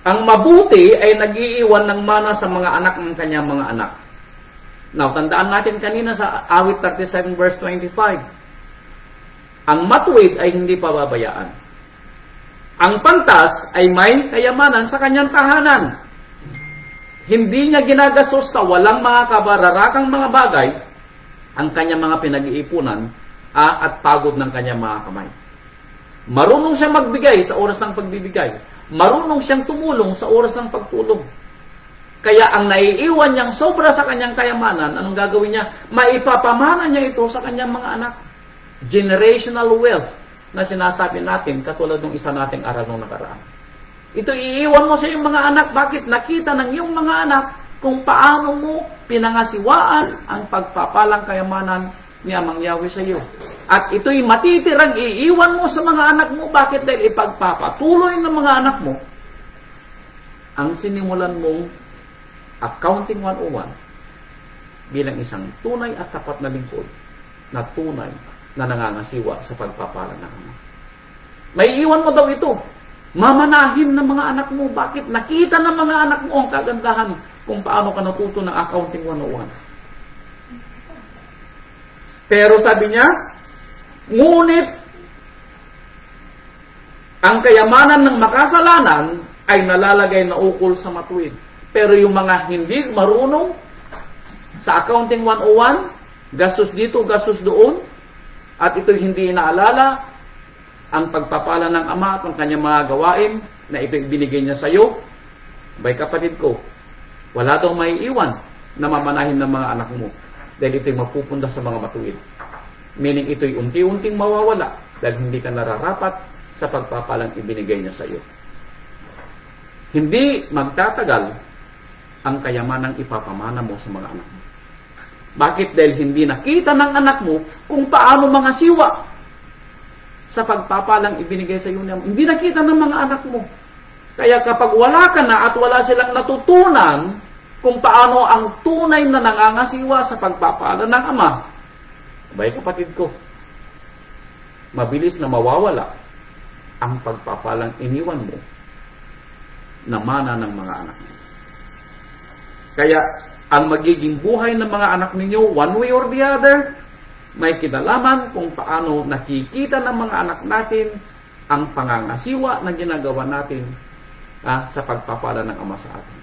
Ang mabuti ay nag-iiwan ng mana sa mga anak ng kanyang mga anak. Now, tandaan natin kanina sa awit 37 verse 25. Ang matuwid ay hindi pababayaan. Ang pantas ay may kayamanan sa kanyang tahanan. Hindi niya ginagastos sa walang mga kabararakang mga bagay ang kanyang mga pinag-iipunan at pagod ng kanyang mga kamay. Marunong siyang magbigay sa oras ng pagbibigay. Marunong siyang tumulong sa oras ng pagtulong. Kaya ang naiiwan niyang sobra sa kanyang kayamanan, anong gagawin niya? Maipapamana niya ito sa kanyang mga anak. Generational wealth na sinasabi natin katulad ng isa nating aral nung nakaraan. Ito iiwan mo sa iyong mga anak. Bakit? Nakita ng iyong mga anak kung paano mo pinangasiwaan ang pagpapalang kayamanan ni Amang Yahweh sa iyo. At ito'y matitirang iiwan mo sa mga anak mo. Bakit? Dahil ipagpapatuloy ng mga anak mo ang sinimulan mong accounting 101 bilang isang tunay at tapat na lingkod na tunay na nangangasiwa sa pagpapala ng Ama. May iwan mo daw ito. Mamanahin ng mga anak mo. Bakit? Nakita ng mga anak mo ang kagandahan kung paano ka natuto ng Accounting 101. Pero sabi niya, ngunit ang kayamanan ng makasalanan ay nalalagay na ukol sa matuwid. Pero yung mga hindi marunong sa Accounting 101, gastos dito, gastos doon, at ito'y hindi inaalala ang pagpapala ng Ama at ang kanyang mga gawain na ito'y binigay niya sa iyo. Bay kapatid ko, wala daw may iwan na mamanahin ng mga anak mo dahil ito'y mapupunda sa mga matuwid. Meaning ito'y unti-unting mawawala dahil hindi ka nararapat sa pagpapalang ibinigay niya sa iyo. Hindi magtatagal ang kayamanang ipapamana mo sa mga anak mo. Bakit? Dahil hindi nakita ng anak mo kung paano mga siwa sa pagpapalang ibinigay sa iyo niya. Hindi nakita ng mga anak mo. Kaya kapag wala ka na at wala silang natutunan kung paano ang tunay na nangangasiwa sa pagpapala ng Ama, abay kapatid ko, mabilis na mawawala ang pagpapalang iniwan mo na mana ng mga anak mo. Kaya ang magiging buhay ng mga anak ninyo, one way or the other, may kinalaman kung paano nakikita ng mga anak natin ang pangangasiwa na ginagawa natin sa pagpapala ng Ama sa atin.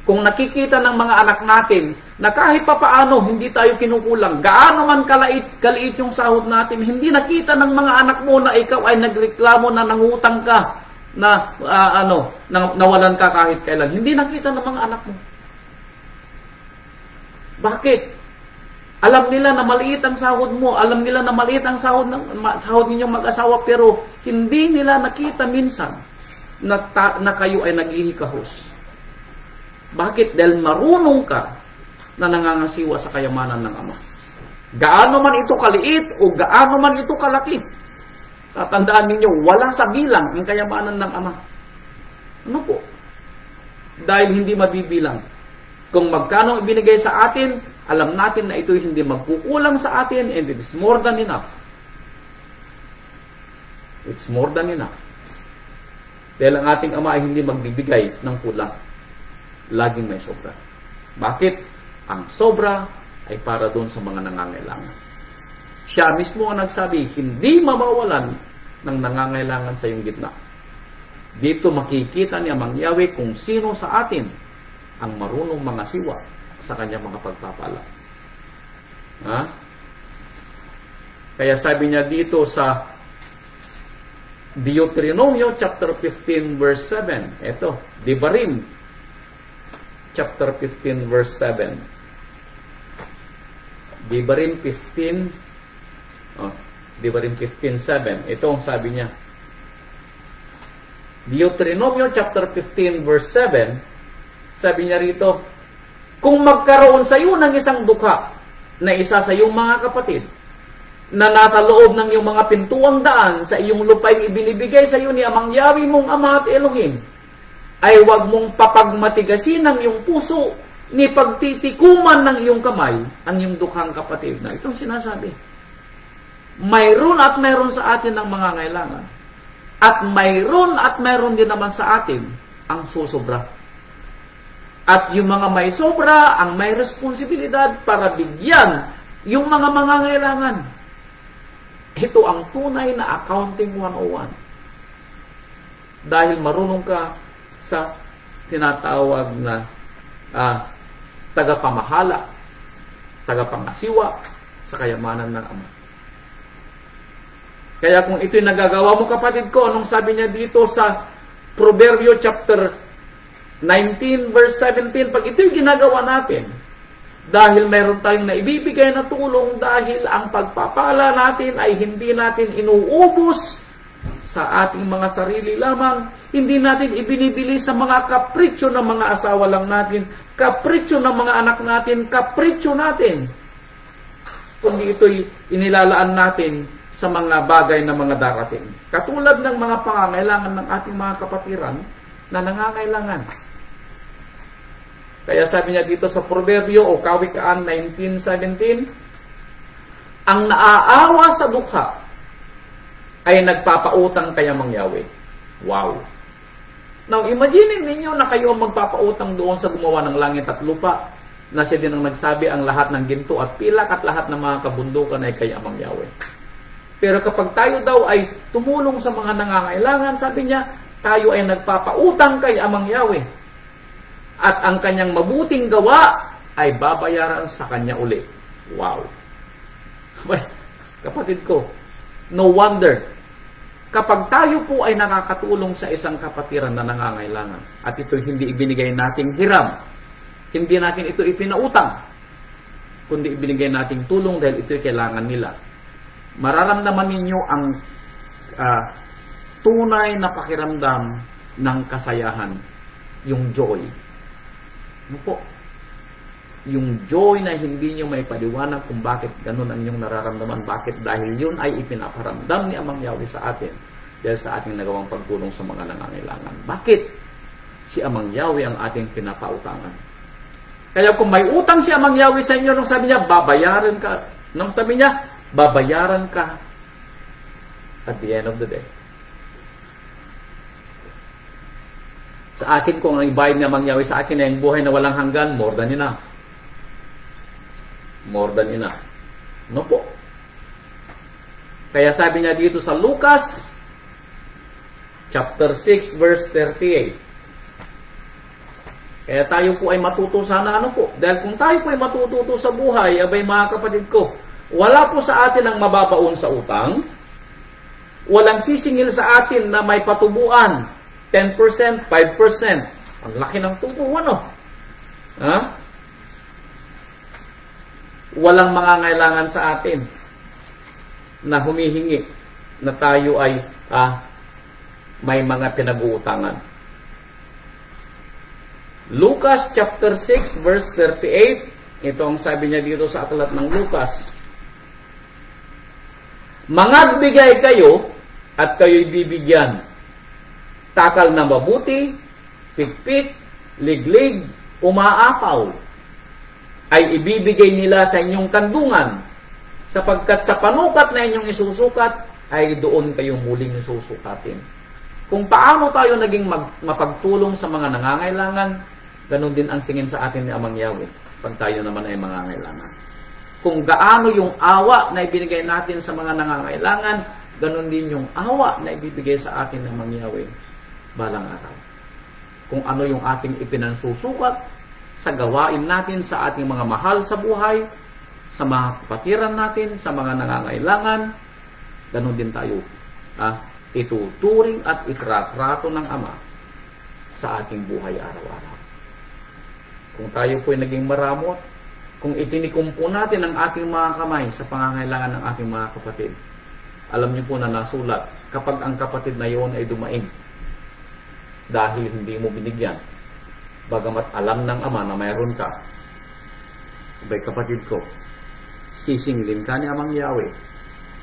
Kung nakikita ng mga anak natin na kahit papaano hindi tayo kinukulang, gaano man kaliit yung sahod natin, hindi nakita ng mga anak mo na ikaw ay nagreklamo na nangutang ka, na nawalan ka kahit kailan. Hindi nakita ng mga anak mo. Bakit? Alam nila na maliit ang sahod mo, alam nila na maliit ang sahod ninyong mag-asawa, pero hindi nila nakita minsan na kayo ay naghihikahos. Bakit? Dahil marunong ka na nangangasiwa sa kayamanan ng Ama. Gaano man ito kaliit o gaano man ito kalaki, tatandaan ninyo, wala sa bilang ang kayamanan ng Ama. Ano po? Dahil hindi mabibilang. Kung magkano ibinigay sa atin, alam natin na ito hindi magkukulang sa atin, and it's more than enough. It's more than enough. Dahil ang ating Ama ay hindi magbibigay ng kulang. Laging may sobra. Bakit? Ang sobra ay para doon sa mga nangangailangan. Siya mismo ang nagsabi, hindi mabawalan ng nangangailangan sa iyong gitna. Dito makikita ni Amang Yahweh kung sino sa atin ang marunong mga siwa sa kanyang mga pagpapala. Kaya sabi niya dito sa Deuteronomio chapter 15 verse 7. Ito, Devarim chapter 15 verse 7. Devarim 15 Devarim 15:7. Ito ang sabi niya. Deuteronomio chapter 15 verse 7. Sabi niya rito, kung magkaroon sa iyo ng isang dukha na isa sa iyong mga kapatid na nasa loob ng iyong mga pintuang daan sa iyong lupay ibinibigay sa iyo ni Amang Yahweh mong Ama at Elohim, ay huwag mong papagmatigasin ng iyong puso ni pagtitikuman ng iyong kamay ang iyong dukhang kapatid. Na itong sinasabi. Mayroon at mayroon sa atin ang mga ngailangan. At mayroon din naman sa atin ang susobra. At yung mga may sobra, ang may responsibilidad para bigyan yung mga ngailangan. Ito ang tunay na Accounting 101. Dahil marunong ka sa tinatawag na tagapamahala, tagapangasiwa sa kayamanan ng Ama. Kaya kung ito'y nagagawa mo, kapatid ko, anong sabi niya dito sa Proverbio chapter 19 verse 17, pag ito'y ginagawa natin, dahil mayroon tayong naibibigay na tulong, dahil ang pagpapala natin ay hindi natin inuubos sa ating mga sarili lamang, hindi natin ibinibili sa mga kapritsyo ng mga asawa lang natin, kapritsyo ng mga anak natin, kapritsyo natin, kundi ito'y inilalaan natin sa mga bagay na mga darating. Katulad ng mga pangangailangan ng ating mga kapatiran na nangangailangan. Kaya sabi niya dito sa Proverbio o Kawikaan 19:17, ang naaawa sa dukha ay nagpapautang kay Amang Yahweh. Wow! Now, imagine ninyo na kayo ang magpapautang doon sa gumawa ng langit at lupa, na siya din ang nagsabi ang lahat ng ginto at pilak at lahat ng mga kabundukan ay kay Amang Yahweh. Pero kapag tayo daw ay tumulong sa mga nangangailangan, sabi niya, tayo ay nagpapautang kay Amang Yahweh. At ang kanyang mabuting gawa ay babayaran sa kanya uli. Wow! Kapatid ko, no wonder, kapag tayo po ay nakakatulong sa isang kapatiran na nangangailangan, at ito hindi ibinigay nating hiram, hindi natin ito ipinautang, kundi ibinigay nating tulong dahil ito'y kailangan nila, mararamdaman ninyo ang tunay na pakiramdam ng kasayahan, yung joy. Ano po? Yung joy na hindi nyo may paliwanag kung bakit ganun ang inyong nararamdaman. Bakit? Dahil yun ay ipinaparamdam ni Amang Yahweh sa atin dahil sa ating nagawang pagtulong sa mga nangangailangan. Bakit? Si Amang Yahweh ang ating pinapautangan. Kaya kung may utang si Amang Yahweh sa inyo, nung sabi niya, babayaran ka. Nung sabi niya, babayaran ka at the end of the day. Sa akin, kung ang ibayad ni Amang Yahweh sa akin ay ang buhay na walang hanggan, more than enough. More than enough. No po. Kaya sabi niya dito sa Lucas chapter 6 verse 38. Kaya tayo po ay matuto sana ano po. Dahil kung tayo po ay matututo sa buhay, abay mga kapatid ko, wala po sa atin ang mababaon sa utang. Walang sisingil sa atin na may patubuan. 10%, 5%. Ang laki ng tubo, ano? Ha? Walang mangangailangan sa atin na humihingi na tayo ay may mga pinag-uutangan. Lucas chapter 6 verse 38, ito ang sabi niya dito sa aklat ng Lucas. Mangagbigay kayo at kayo'y bibigyan. Takal na mabuti, pikpik, liglig, umaapaw, ay ibibigay nila sa inyong kandungan, sapagkat sa panukat na inyong isusukat, ay doon kayo muling isusukatin. Kung paano tayo naging mapagtulong sa mga nangangailangan, ganun din ang tingin sa atin ni Amang Yahweh, pag tayo naman ay mangangailangan. Kung gaano yung awa na ibinigay natin sa mga nangangailangan, ganun din yung awa na ibibigay sa atin ng Amang Yahweh balang araw. Kung ano yung ating ipinansusukat sa gawain natin sa ating mga mahal sa buhay, sa mga kapatiran natin, sa mga nangangailangan, ganun din tayo ituturing at itratrato ng Ama sa ating buhay araw-araw. Kung tayo po ay naging maramot, kung itinikumpo natin ang ating mga kamay sa pangangailangan ng ating mga kapatid, alam niyo po na nasulat, kapag ang kapatid na yon ay dumaing dahil hindi mo binigyan, bagamat alam ng Ama na mayroon ka, abay kapatid ko, sisinglin ka ni Amang Yahweh.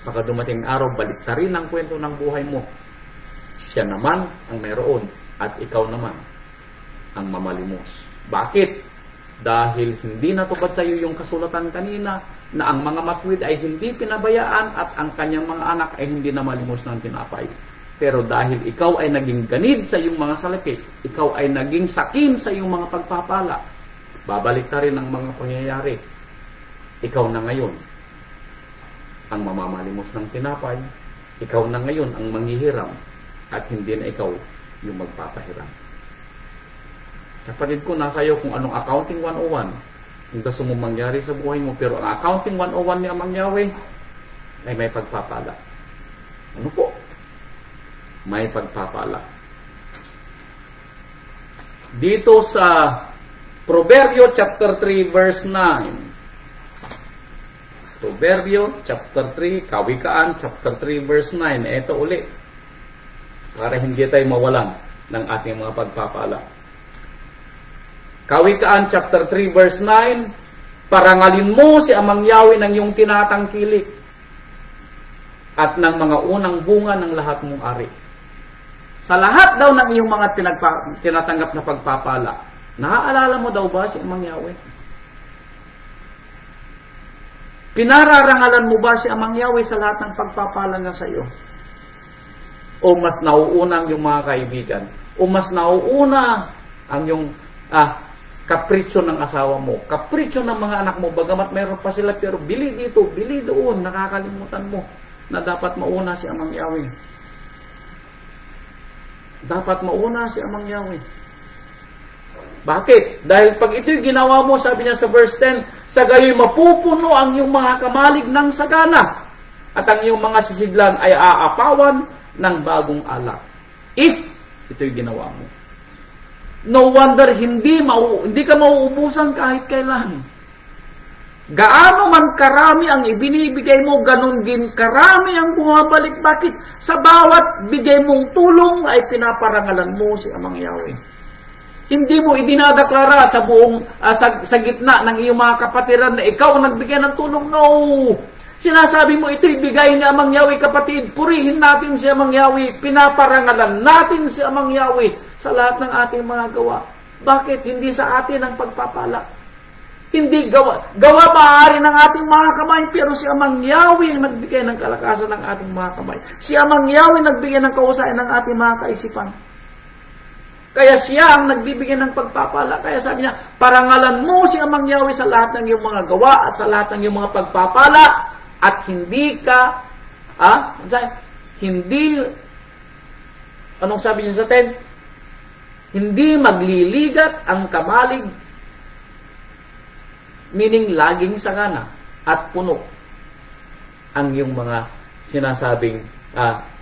Baka dumating araw, baliktarin ang kwento ng buhay mo. Siya naman ang mayroon at ikaw naman ang mamalimos. Bakit? Dahil hindi natupad sa iyo yung kasulatan kanina na ang mga matwid ay hindi pinabayaan at ang kanyang mga anak ay hindi na malimos ng tinapay. Pero dahil ikaw ay naging ganid sa iyong mga salapi, ikaw ay naging sakim sa iyong mga pagpapala, babalik na rin ang mga pangyayari. Ikaw na ngayon ang mamamalimos ng tinapay, ikaw na ngayon ang manghihiram, at hindi na ikaw yung magpapahiram. Kapatid ko, nasa iyo kung anong accounting 101 yung gusto mong mangyari sa buhay mo, pero ang accounting 101 ni Amang Yahweh ay may pagpapala. Ano po? May pagpapala. Dito sa Proverbio chapter 3 verse 9. Proverbio chapter 3, Kawikaan chapter 3 verse 9. Ito uli. Para hindi tayo mawalan ng ating mga pagpapala. Kawikaan chapter 3 verse 9. Parangalin mo si Amang Yahweh ng iyong tinatangkilik at ng mga unang bunga ng lahat mong ari. Sa lahat daw ng iyong mga tinatanggap na pagpapala, Naaalala mo daw ba si Amang Yahweh? Pinararangalan mo ba si Amang Yahweh sa lahat ng pagpapala niya sa iyo? O mas nauuna ang iyong mga kaibigan? O mas nauuna ang iyong kapritsyo ng asawa mo, kapritsyo ng mga anak mo, bagamat mayroon pa sila, pero bili dito, bili doon, nakakalimutan mo na dapat mauna si Amang Yahweh. Dapat mauna si Amang Yahweh. Bakit? Dahil pag ito'y ginawa mo, sabi niya sa verse 10, sa gayo'y mapupuno ang iyong mga kamalig ng sagana, at ang iyong mga sisidlan ay aapawan ng bagong alak. If ito'y ginawa mo. No wonder hindi ka mauubusan kahit kailan. Gaano man karami ang ibinibigay mo, ganun din karami ang bumabalik. Bakit? Sa bawat bigay mong tulong ay pinaparangalan mo si Amang Yahweh. Hindi mo idinadeklara sa buong sa gitna ng iyong mga kapatiran na ikaw ang nagbigay ng tulong. No! Sinasabi mo ito ibigay ni Amang Yahweh, kapatid. Purihin natin si Amang Yahweh. Pinaparangalan natin si Amang Yahweh sa lahat ng ating mga gawa. Bakit? Hindi sa atin ang pagpapala. Hindi gawa maaari ng ating mga kamay, pero si Amang Yahweh ang nagbigay ng kalakasan ng ating mga kamay. Si Amang Yahweh nagbigay ng kahusayan ng ating mga kaisipan. Kaya siya ang nagbibigay ng pagpapala. Kaya sabi niya, parangalan mo si Amang Yahweh sa lahat ng iyong mga gawa at sa lahat ng iyong mga pagpapala, at hindi ka, anong sabi niya sa 10? Hindi magliligat ang kamalig, meaning laging sagana at puno ang iyong mga sinasabing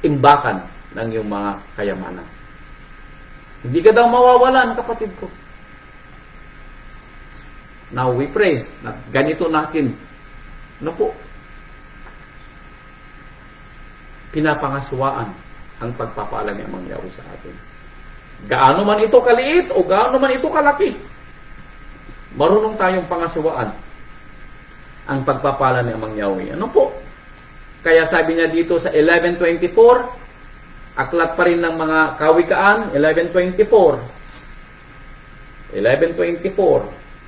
imbakan ng iyong mga kayamanan. Hindi ka daw mawawalan, kapatid ko. Now we pray na ganito natin. Ano po? Pinapangaswaan ang pagpapala ni Amang Yahweh sa atin. Gaano man ito kaliit o gaano man ito kalaki, marunong tayong pangaswaan ang pagpapala ni Amang Yahweh. Ano po? Kaya sabi niya dito sa 11:24, aklat pa rin ng mga kawikaan, 11:24.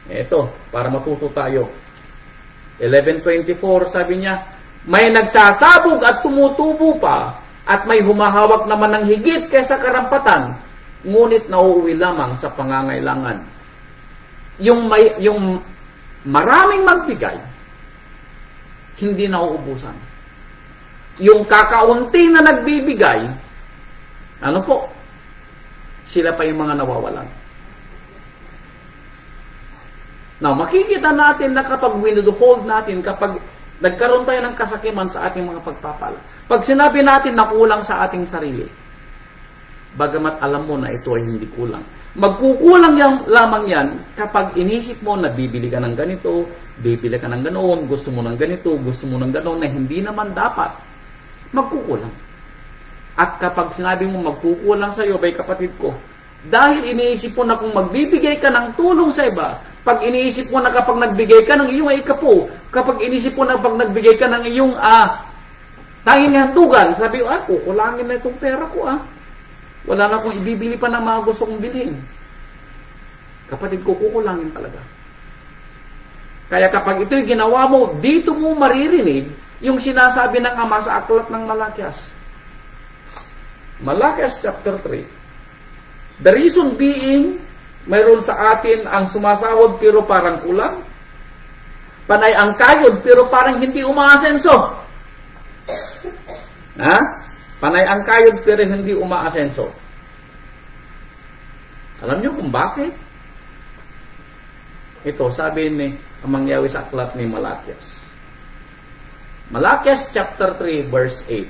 Ito, para matuto tayo. 11:24, sabi niya, may nagsasabog at tumutubo pa, at may humahawak naman ng higit kaysa karampatan, ngunit nauuwi lamang sa pangangailangan. Yung maraming magbigay, hindi nauubusan. Yung kakaunti na nagbibigay, ano po? Sila pa yung mga nawawalan. Now, makikita natin na kapag withhold natin, kapag nagkaroon tayo ng kasakiman sa ating mga pagpapala, pag sinabi natin na kulang sa ating sarili, bagamat alam mo na ito ay hindi kulang, magkukulang lamang yan kapag inisip mo na bibili ka ng ganito, bibili ka ng ganoon, gusto mo ng ganito, gusto mo ng ganoon, na hindi naman dapat. Magkukulang. At kapag sinabi mo magkukulang sa iyo, bay kapatid ko, dahil iniisip mo na kung magbibigay ka ng tulong sa iba, pag iniisip mo na kapag nagbigay ka ng iyong ikapo, kapag iniisip mo na pag nagbigay ka ng iyong tanging handugan, sabi ko, kukulangin na itong pera ko Wala na akong ibibili pa ng mga gusto kong bilhin. Kapatid ko, kukulangin talaga. Kaya kapag ito'y ginawa mo, dito mo maririnig yung sinasabi ng Ama sa aklat ng Malakias. Malakias chapter 3. The reason being, mayroon sa atin ang sumasahod pero parang kulang. Panay ang kayod pero parang hindi umaasenso. Panay ang kayod pero hindi umaasenso. Alam niyo kung bakit? Ito, sabi ni Amang Yahweh sa aklat ni Malakias. Malakias chapter 3 verse 8.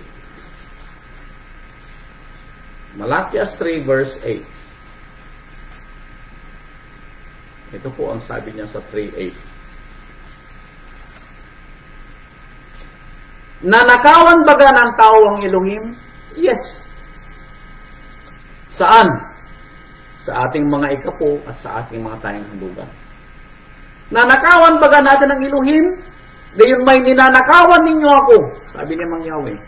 Malakias 3 verse 8. Ito po ang sabi niya sa 3:8. Nanakawan baga ng tao ang Elohim? Yes. Saan? Sa ating mga ikapo at sa ating mga tayong handugan. Nanakawan baga natin ang Elohim? Gayon may ninanakawan ninyo ako, sabi ni Amang Yahweh.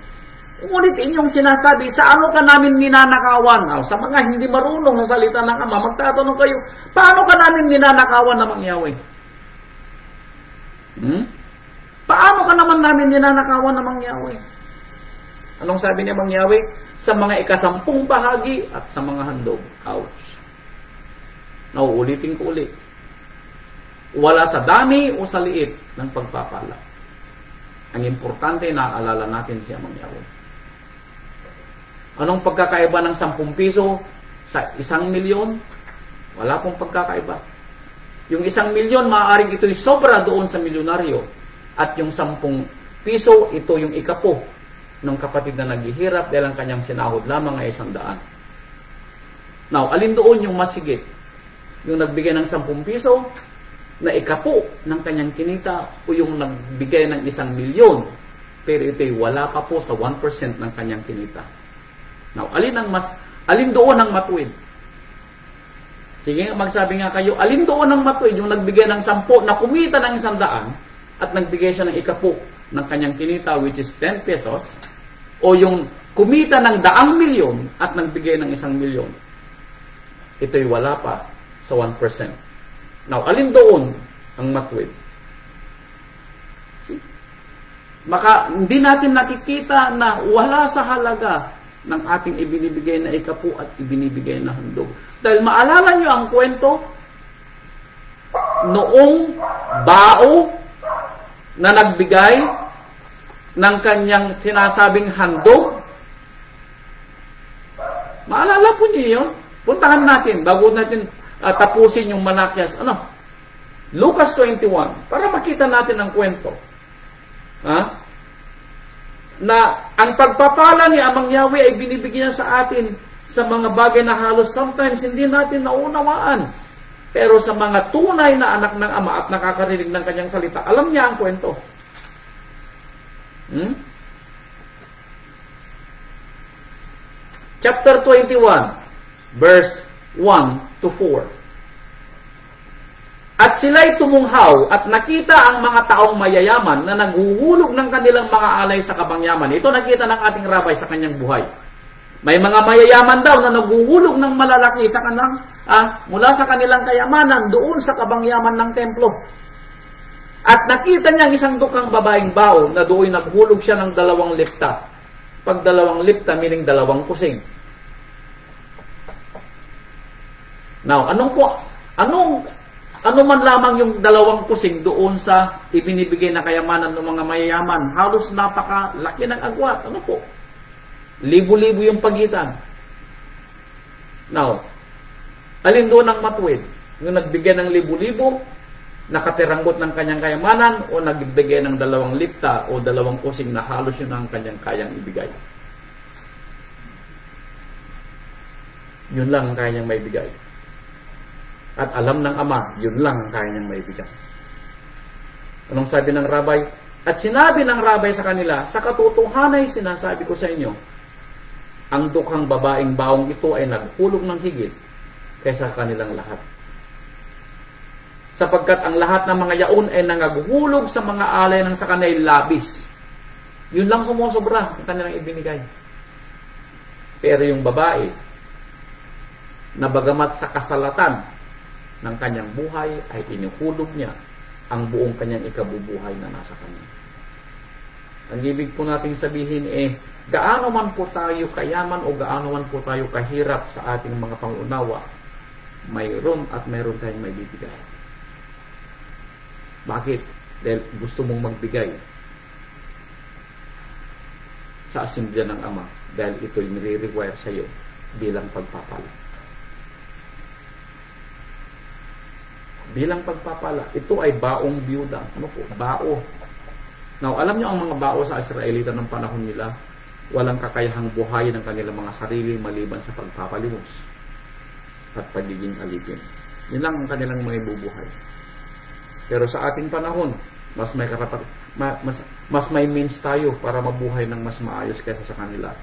Ngunit inyong sinasabi, sa ano ka namin ninanakawan? Sa mga hindi marunong sa salita ng Ama, magtatanong kayo, Paano ka namin ninanakawan namang Yahweh? Paano ka naman namin ninanakawan namang Yahweh? Anong sabi niya mang Yahweh? Sa mga ikasampung bahagi at sa mga handog. Ouch. Nauulitin ko ulit. Wala sa dami o sa liit ng pagpapala. Ang importante, naaalala natin siya mang Yahweh. Anong pagkakaiba ng 10 piso sa 1 milyon? Wala pong pagkakaiba. Yung 1 milyon, maaaring ito'y sobra doon sa milyonaryo. At yung 10 piso, ito yung ikapo ng kapatid na naghihirap dahil ang kanyang sinahod lamang ay 100. Now, alin doon yung masigit? Yung nagbigay ng 10 piso na ikapo ng kanyang kinita o yung nagbigay ng 1 milyon pero ito'y wala pa po sa 1% ng kanyang kinita. Now, alin doon ang matuwid? Sige, magsabi nga kayo, alin doon ang matuwid? Yung nagbigay ng 10 na kumita ng 100 at nagbigay siya ng ikapo ng kanyang kinita which is 10 pesos o yung kumita ng 100 milyon at nagbigay ng 1 milyon. Ito'y wala pa sa 1%. Now, alin doon ang matuwid? See? Maka, hindi natin nakikita na wala sa halaga ng ating ibinibigay na ikapo at ibinibigay na handog. Dahil maalala nyo ang kwento noong bao na nagbigay ng kanyang sinasabing handog. Maalala po niyo yun? Puntahan natin bago natin tapusin yung Malakias. Lucas 21 para makita natin ang kwento. Na ang pagpapala ni Amang Yahweh ay binibigyan sa atin sa mga bagay na halos sometimes hindi natin naunawaan. Pero sa mga tunay na anak ng Ama at nakakarinig ng kanyang salita, alam niya ang kwento. Chapter 21, verse 1 to 4. At sila'y tumunghaw at nakita ang mga taong mayayaman na naghuhulog ng kanilang mga alay sa kabangyaman. Ito nakita ng ating rabay sa kanyang buhay. May mga mayayaman daw na naghuhulog ng malalaki sa kanang mula sa kanilang kayamanan doon sa kabangyaman ng templo. At nakita niya isang dukang babaeng bao na doon naghulog siya ng 2 lipta. Pag 2 lipta, meaning 2 kusing. Now, ano man lamang yung 2 kusing doon sa ibinibigay na kayamanan ng mga mayayaman, halos napakalaki ng agwat. Ano po? Libo-libo yung pagitan. Now, alin doon ang matuwid? Yung nagbigay ng libo-libo, nakatiranggot ng kanyang kayamanan, o nagbigay ng 2 lipta o 2 kusing na halos yun ang kanyang kayang ibigay. Yun lang ang kanyang may bigay. At alam ng Ama, yun lang ang kanyang may bigay. Anong sabi ng rabay? At sinabi ng rabay sa kanila, sa katotohanan ay sinasabi ko sa inyo, ang dukhang babaeng baong ito ay naghulog ng higit kaysa kanilang lahat. Sapagkat ang lahat ng mga yaon ay nangaghulog sa mga alay ng sa kanay labis. Yun lang sumusobra ang kanilang ibinigay. Pero yung babae, na bagamat sa kasalatan ng kanyang buhay, ay inuhulog niya ang buong kanyang ikabubuhay na nasa kanya. Ang ibig po nating sabihin gaano man po tayo kayaman o gaano man po tayo kahirap sa ating mga pangunawa, mayroon at mayroon tayong may bibigay. Bakit? Dahil gusto mong magbigay sa asimblya ng Ama dahil ito'y nire-require sa iyo bilang pagpapala. Bilang pagpapala, ito ay baong biyuda. Ano po? Bao. Now, alam niyo ang mga bao sa Israelita ng panahon nila, walang kakayahang buhay ng kanilang mga sarili maliban sa pagpapalimos at pagiging alipin. Yun lang ang kanilang mga bubuhay. Pero sa ating panahon, mas may means tayo para mabuhay ng mas maayos kaysa sa kanila.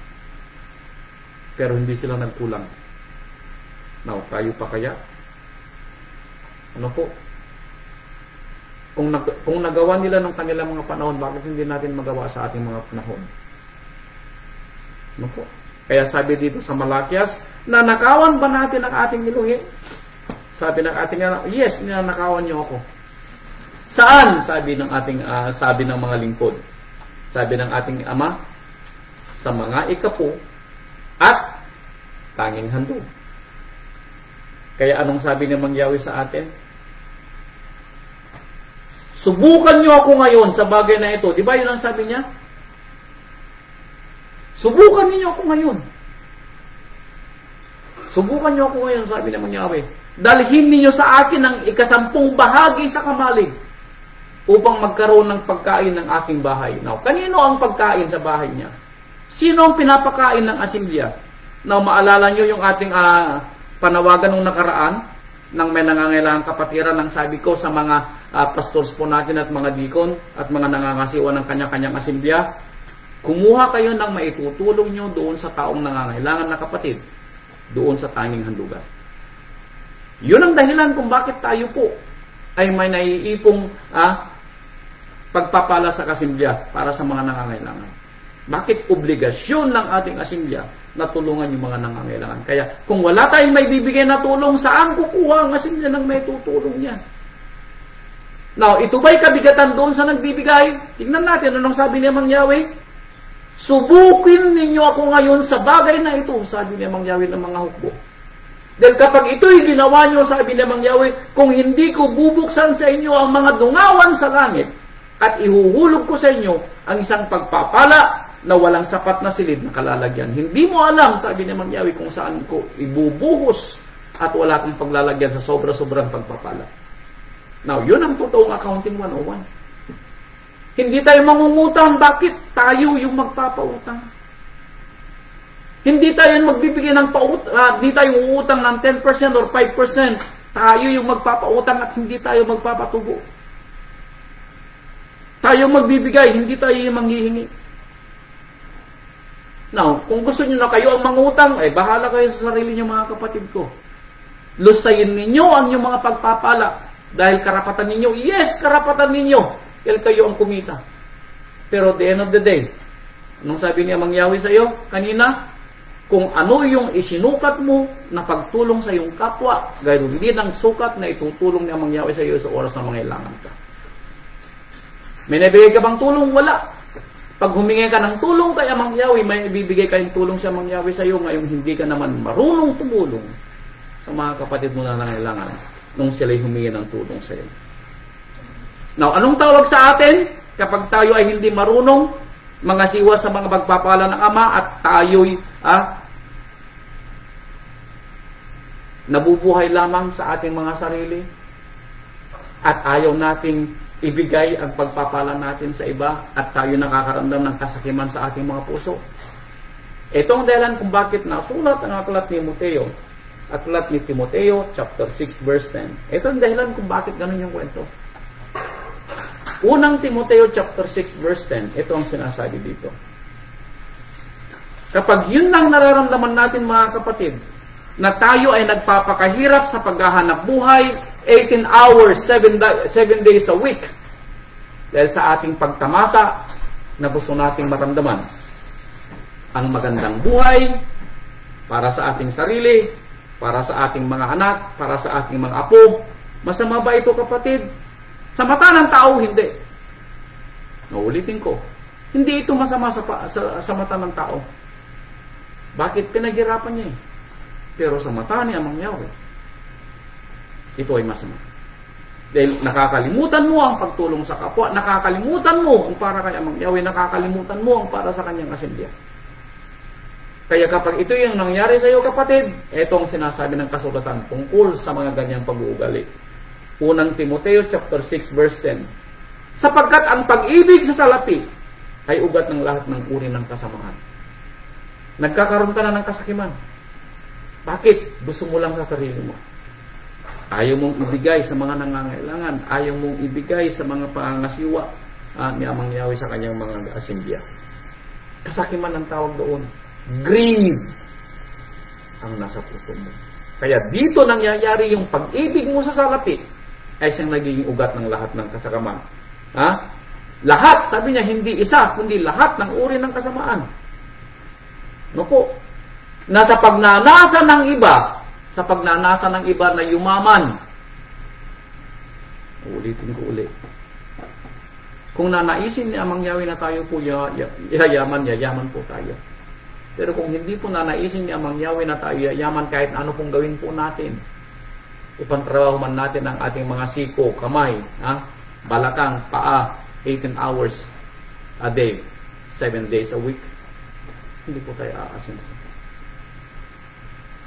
Pero hindi sila nagkulang. Now, tayo pa kaya? Ano po? Kung nagawa nila ng kanilang mga panahon, bakit hindi natin magawa sa ating mga panahon? Kaya sabi dito sa Malakias, nanakawan ba natin ang ating niluhin? Sabi ng ating anak, yes, ninanakawan niyo ako. Saan? Sabi ng mga lingkod. Sabi ng ating ama, sa mga ikapo at tanging handog. Kaya anong sabi ni Mang Yahweh sa atin? Subukan niyo ako ngayon sa bagay na ito. Di ba yun ang sabi niya? Subukan niyo ako ngayon. Subukan niyo ako ngayon, sabi ni Mang Yahweh. Dalhin niyo sa akin ang 10 bahagi sa kamalig upang magkaroon ng pagkain ng aking bahay. Now, kanino ang pagkain sa bahay niya? Sino ang pinapakain ng asimblya? Now, maalala niyo yung ating panawagan nung nakaraan nang may nangangailangang kapatiran ng sabi ko sa mga pastors po natin at mga deacon at mga nangangasiwa ng kanya-kanyang asimblya, kumuha kayo ng maitutulong nyo doon sa taong nangangailangan na kapatid, doon sa tanging handugan. Yun ang dahilan kung bakit tayo po ay may naiipong pagpapala sa asimblya para sa mga nangangailangan. Bakit obligasyon ng ating asimblya na tulungan yung mga nangangailangan? Kaya kung wala tayong may bibigay na tulong, saan kukuha ang asimblya ng may tutulong niya? Now, ito ba'y kabigatan doon sa nagbibigay? Tingnan natin anong sabi ni Mang Yahweh. Subukin ninyo ako ngayon sa bagay na ito, sabi ni Mang Yahweh ng mga hukbo. Dahil kapag ito'y ginawa nyo, sabi ni Mang Yahweh, kung hindi ko bubuksan sa inyo ang mga dungawan sa langit at ihuhulog ko sa inyo ang isang pagpapala na walang sapat na silid na kalalagyan. Hindi mo alam, sabi ni Mang Yahweh, kung saan ko ibubuhos at wala kang paglalagyan sa sobra-sobrang pagpapala. Now, yun ang totoong accounting 101. Hindi tayo mangungutang. Bakit? Tayo yung magpapautang. Hindi tayo magbibigay ng hindi tayo uutang ng 10% or 5%. Tayo yung magpapautang at hindi tayo magpapatubo. Tayo magbibigay, hindi tayo yung manghihingi. Now, kung gusto niyo na kayo ang mangutang, bahala kayo sa sarili niyo mga kapatid ko. Lustayin ninyo ang inyong mga pagpapala. Dahil karapatan ninyo, yes, karapatan ninyo. Dahil kayo ang kumita. Pero at the end of the day, anong sabi niya Mang Yahweh sa iyo kanina? Kung ano yung isinukat mo na pagtulong sa iyong kapwa, gayun din ang sukat na itutulong niya Mang Yahweh sa iyo sa oras na mangailangan ka. May nabigay ka bang tulong? Wala. Pag humingi ka ng tulong kay Mang Yahweh, may ibibigay kayong tulong sa Mang Yahweh sa iyo ngayong hindi ka naman marunong tumulong sa mga kapatid mo na nangailangan nung sila'y humingi ng tulong sa iyo. Now, anong tawag sa atin kapag tayo ay hindi marunong mga siwa sa mga pagpapala ng Ama at tayo'y nabubuhay lamang sa ating mga sarili at ayaw nating ibigay ang pagpapala natin sa iba at tayo nakakaramdam ng kasakiman sa ating mga puso? Ito ang dahilan kung bakit nasulat ang aklat ni Timoteo, aklat ni Timoteo chapter 6 verse 10. Ito ang dahilan kung bakit ganun yung kwento. Unang Timoteo chapter 6 verse 10, ito ang sinasabi dito. Kapag yun lang nararamdaman natin mga kapatid, na tayo ay nagpapakahirap sa paghahanap buhay, 18 hours, 7 days a week, dahil sa ating pagtamasa na gusto nating maramdaman ang magandang buhay para sa ating sarili, para sa ating mga anak, para sa ating mga apo. Masama ba ito kapatid? Sa mata ng tao, hindi. Naulitin ko, hindi ito masama sa mata ng tao. Bakit? Pinaghirapan niya eh. Pero sa mata ni Amang Yahweh, ito ay masama. Dahil nakakalimutan mo ang pagtulong sa kapwa, nakakalimutan mo ang para kay Amang Yahweh, nakakalimutan mo ang para sa kanyang asimblya. Kaya kapag ito yung nangyari sa iyo kapatid, ito ang sinasabi ng kasulatan tungkol sa mga ganyang pag-uugali. Unang Timoteo chapter 6 verse 10. Sapagkat ang pag-ibig sa salapi ay ugat ng lahat ng uri ng kasamaan. Nagkakaroon ka na ng kasakiman. Bakit? Gusto mo lang sa sarili mo. Ayaw mong ibigay sa mga nangangailangan. Ayaw mong ibigay sa mga pangangasiwa ni Amang Yahweh sa kanyang mga asimblya. Kasakiman ang tawag doon. Greed ang nasa puso mo. Kaya dito nangyayari yung pag-ibig mo sa salapi ay siyang nagiging ugat ng lahat ng kasakaman. Lahat, sabi niya, hindi isa, kundi lahat ng uri ng kasamaan. No po. Nasa pagnanasa ng iba sa pagnanasa ng iba na yumaman. Ulitin ko ulit. Kung nanaisin ni Amang Yahweh na tayo po yayaman po tayo. Pero kung hindi po nanaisin ni Amang Yahweh na tayo yayaman, kahit ano pong gawin po natin, ipantrabaho man natin ang ating mga siko, kamay, balakang, paa, 18 hours a day, 7 days a week, hindi po tayo aasinsa.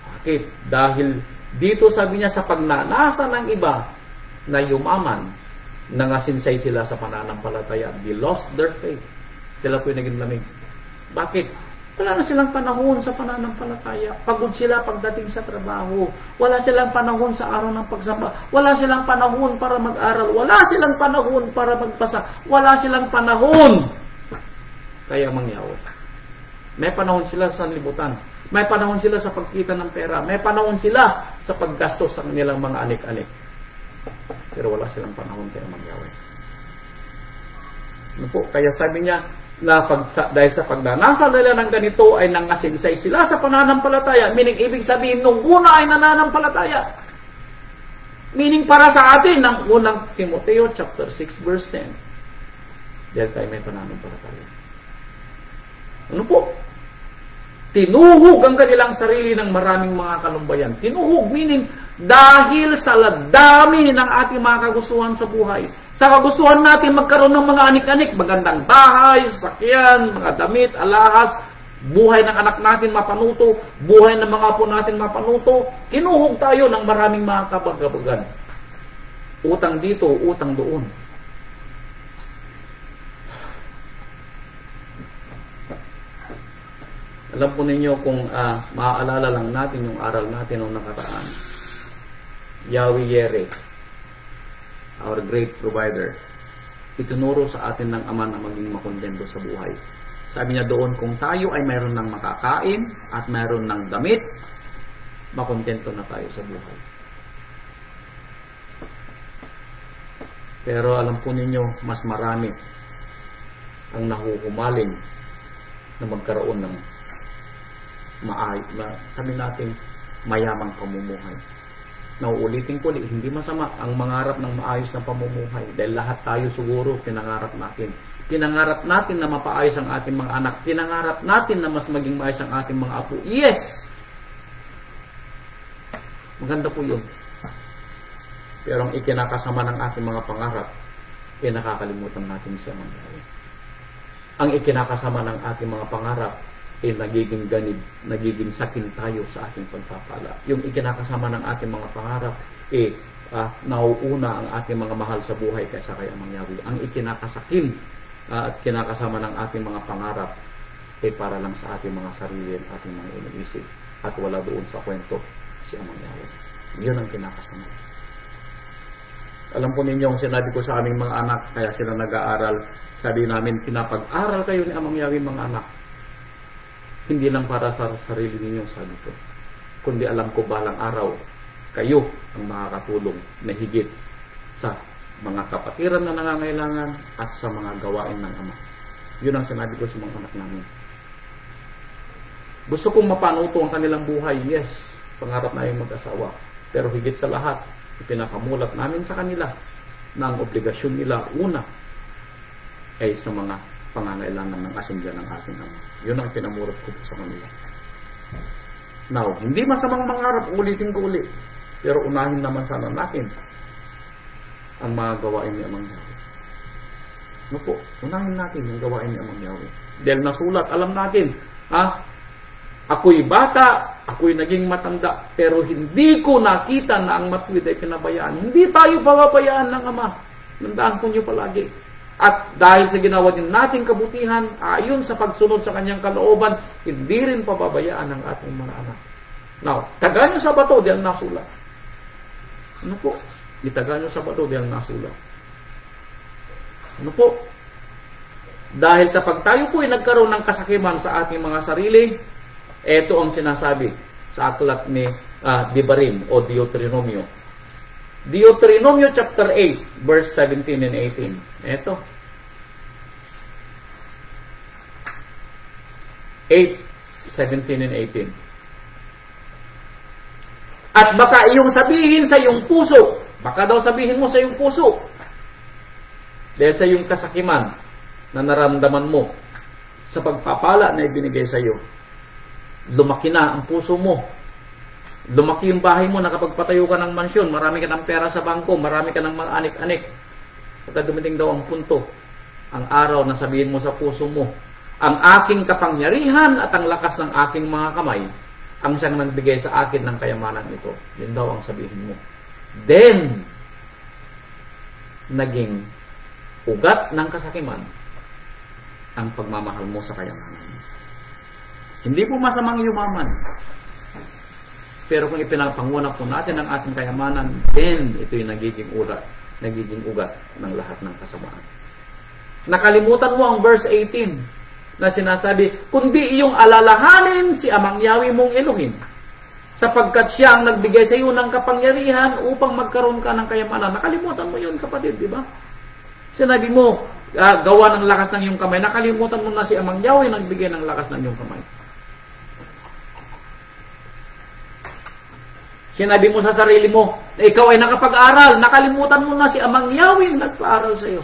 Bakit? Dahil dito sabi niya sa pagnanasa ng iba na yumaman, nangasinsay sila sa pananampalataya. They lost their faith. Sila po yung naging lamig. Bakit? Wala na silang panahon sa pananampalataya. Pagod sila pagdating sa trabaho. Wala silang panahon sa araw ng pagsamba. Wala silang panahon para mag-aral. Wala silang panahon para magpasa. Wala silang panahon. Kaya mangyaw. May panahon sila sa libutan. May panahon sila sa pagkita ng pera. May panahon sila sa paggastos sa kanilang mga anik-anik. Pero wala silang panahon kaya mangyaw. Ano po? Kaya sabi niya, na dahil sa pagnanasa nila ng ganito ay nangasinsay sila sa pananampalataya. Meaning, ibig sabihin, nung una ay nananampalataya. Meaning, para sa atin, ng unang Timoteo chapter 6 verse 10. Dahil tayo may pananampalataya. Ano po? Tinuhog ang kanilang sarili ng maraming mga kalumbayan. Tinuhog, meaning, dahil sa dami ng ating mga kagustuhan sa buhay. Sa kagustuhan natin magkaroon ng mga anik-anik, magandang bahay, sasakyan, mga damit, alahas, buhay ng anak natin mapanuto, buhay ng mga apo natin mapanuto, kinuhog tayo ng maraming mga kabag-kabagan. Utang dito, utang doon. Alam po ninyo kung maaalala lang natin yung aral natin noong nakaraan. Yahweh Yere, our great provider, itunuro sa atin ng Ama na maging makontento sa buhay. Sabi niya doon, kung tayo ay mayroon ng makakain at mayroon ng damit, makontento na tayo sa buhay. Pero alam po ninyo, mas marami ang nahuhumaling na magkaroon ng sabi natin, mayamang pamumuhay. Nauulitin ko, hindi masama ang mangarap ng maayos na pamumuhay dahil lahat tayo siguro pinangarap natin. Pinangarap natin na mapaayos ang ating mga anak. Pinangarap natin na mas maging maayos ang ating mga apo. Yes! Maganda po yun. Pero ang ikinakasama ng ating mga pangarap, nakakalimutan natin siya mangyari. Ang ikinakasama ng ating mga pangarap, nagiging ganid, nagiging sakin tayo sa ating pagpapala. Yung ikinakasama ng ating mga pangarap, nauuna ang ating mga mahal sa buhay kaysa kay Amang Yahweh. Ang ikinakasakin at kinakasama ng ating mga pangarap, para lang sa ating mga sarili at ating mga iniisip. At wala doon sa kwento si Amang Yahweh. Yun ang kinakasama. Alam po ninyo, sinabi ko sa aming mga anak, kaya sila nag-aaral, sabi namin, pinapag-aral kayo ni Amang Yahweh mga anak. Hindi lang para sa sarili ninyo, sabi ko. Kundi alam ko balang araw, kayo ang makakatulong na higit sa mga kapatiran na nangangailangan at sa mga gawain ng Ama. Yun ang sinabi ko sa mga anak namin. Gusto kong mapanuto ang kanilang buhay, yes. Pangarap na yung mag-asawa. Pero higit sa lahat, ipinakamulat namin sa kanila na ang obligasyon nila, una, ay sa mga pangangailangan ng asimilya ng ating Ama. Yun ang pinamurot ko sa kanila. Now, hindi masamang mangarap, ulitin ko ulit. Pero unahin naman sana natin ang mga gawain ni Amang Yahweh. Ano po? Unahin natin yung gawain ni Amang Yahweh. Dahil nasulat, alam natin, ako'y bata, ako'y naging matanda, pero hindi ko nakita na ang matuwid ay pinabayaan. Hindi tayo pababayaan ng Ama. Nandaan po niyo palagi. At dahil sa ginawa din nating kabutihan, ayon sa pagsunod sa kanyang kalooban, hindi rin pababayaan ng ating mga anak. Now, taga nyo sa bato dahil nasulat. Ano po? Itaga nyo sa bato dahil nasulat. Ano po? Dahil kapag tayo po ay nagkaroon ng kasakiman sa ating mga sarili, ito ang sinasabi sa aklat ni Devarim o Deuteronomio. Deuteronomio chapter 8, verse 17 and 18. Ito. 8, 17 and 18. At baka iyong sabihin sa iyong puso, baka daw sabihin mo sa iyong puso, dahil sa iyong kasakiman na naramdaman mo sa pagpapala na ibinigay sa iyo, lumaki na ang puso mo. Lumaki yung bahay mo, nakapagpatayo ka ng mansyon, marami ka ng pera sa bangko, marami ka ng mga anik-anik. Pagka dumating daw ang punto, ang araw na sabihin mo sa puso mo, ang aking kapangyarihan at ang lakas ng aking mga kamay, ang siyang nagbigay sa akin ng kayamanan ito. Yun daw ang sabihin mo. Then, naging ugat ng kasakiman ang pagmamahal mo sa kayamanan. Hindi po masamang yumaman. Pero kung ipinapanguna po natin ang ating kayamanan, then ito yung nagiging ugat ng lahat ng kasamaan. Nakalimutan mo ang verse 18 na sinasabi, kundi iyong alalahanin si Amang Yahweh mong Elohim, sapagkat siya ang nagbigay sa iyo ng kapangyarihan upang magkaroon ka ng kayamanan. Nakalimutan mo yun, kapatid, di ba? Sinabi mo, gawa ng lakas ng iyong kamay. Nakalimutan mo na si Amang Yahweh nagbigay ng lakas ng iyong kamay. Sinabi mo sa sarili mo na ikaw ay nakapag-aral. Nakalimutan mo na si Amang Yahweh nagpaaral sa iyo.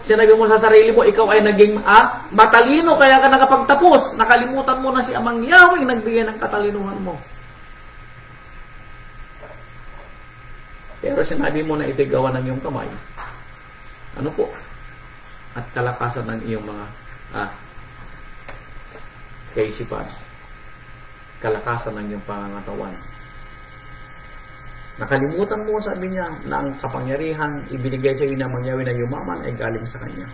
Sinabi mo sa sarili mo, ikaw ay naging matalino kaya ka nakapagtapos. Nakalimutan mo na si Amang Yahweh nagbigay ng katalinuhan mo. Pero sinabi mo na ito'y gawa ng iyong kamay. Ano po? At kalakasan ng iyong mga kaisipan. Kalakasan ng iyong pangangatawan. Nakalimutan mo, sabi niya, na ang kapangyarihan ibinigay sa iyo ng Amang Yahweh na yumaman ay galing sa Kanya.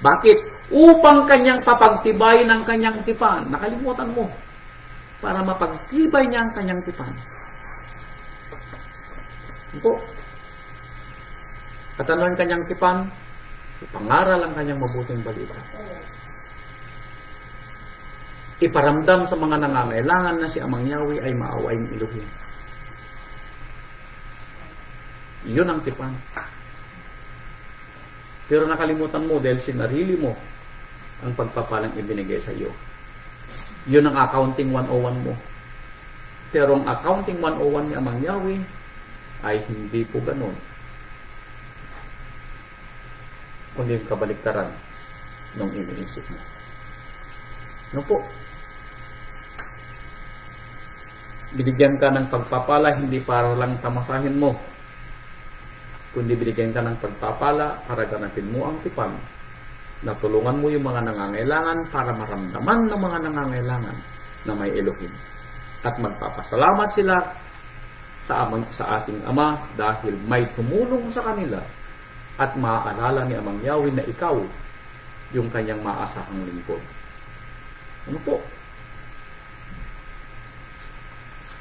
Bakit? Upang Kanyang papagtibay ng Kanyang tipan. Nakalimutan mo. Para mapagtibay niya ang Kanyang tipan. Po. At ano ang Kanyang tipan? Ipangaral ang Kanyang mabuting balita. Iparamdam sa mga nangangailangan na si Amang Yahweh ay maawaing Elohim. Yun ang tipan. Pero nakalimutan mo dahil sinarili mo ang pagpapalang ibinigay sa iyo. Yun ang accounting 101 mo. Pero ang accounting 101 ni Amang Yahweh ay hindi po ganun. Kundi yung kabaliktaran ng iniisip mo. Ano po? Binigyan ka ng pagpapala hindi para lang tamasahin mo, kundi binigyan ka ng pagpapala para ganapin mo ang tipan. Natulungan mo yung mga nangangailangan para maramdaman ng mga nangangailangan na may Elohim. At magpapasalamat sila sa ating Ama dahil may tumulong sa kanila at maaalala ni Amang Yahweh na ikaw yung Kanyang maasahang lingkod. Ano po?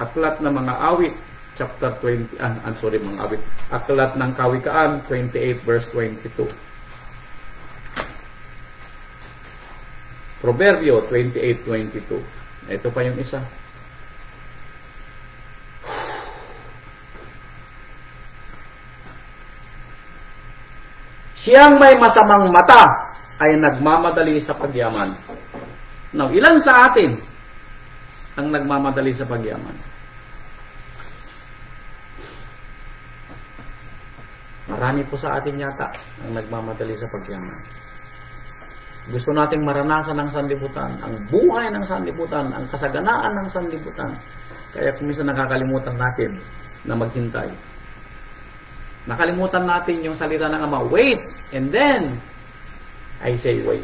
Aklat ng mga awit, chapter 20, mga awit. Aklat ng Kawikaan, 28 verse 22. Proverbio 28:22. Ito pa yung isa. Siyang may masamang mata ay nagmamadali sa pagyaman. Now, ilan sa atin ang nagmamadali sa pagyaman? Marami po sa atin yata ang nagmamadali sa pagyaman. Gusto nating maranasan ang sanlibutan, ang buhay ng sanlibutan, ang kasaganaan ng sanlibutan. Kaya kung minsan nakakalimutan natin na maghintay. Nakalimutan natin yung salita ng Ama, wait, and then I say wait.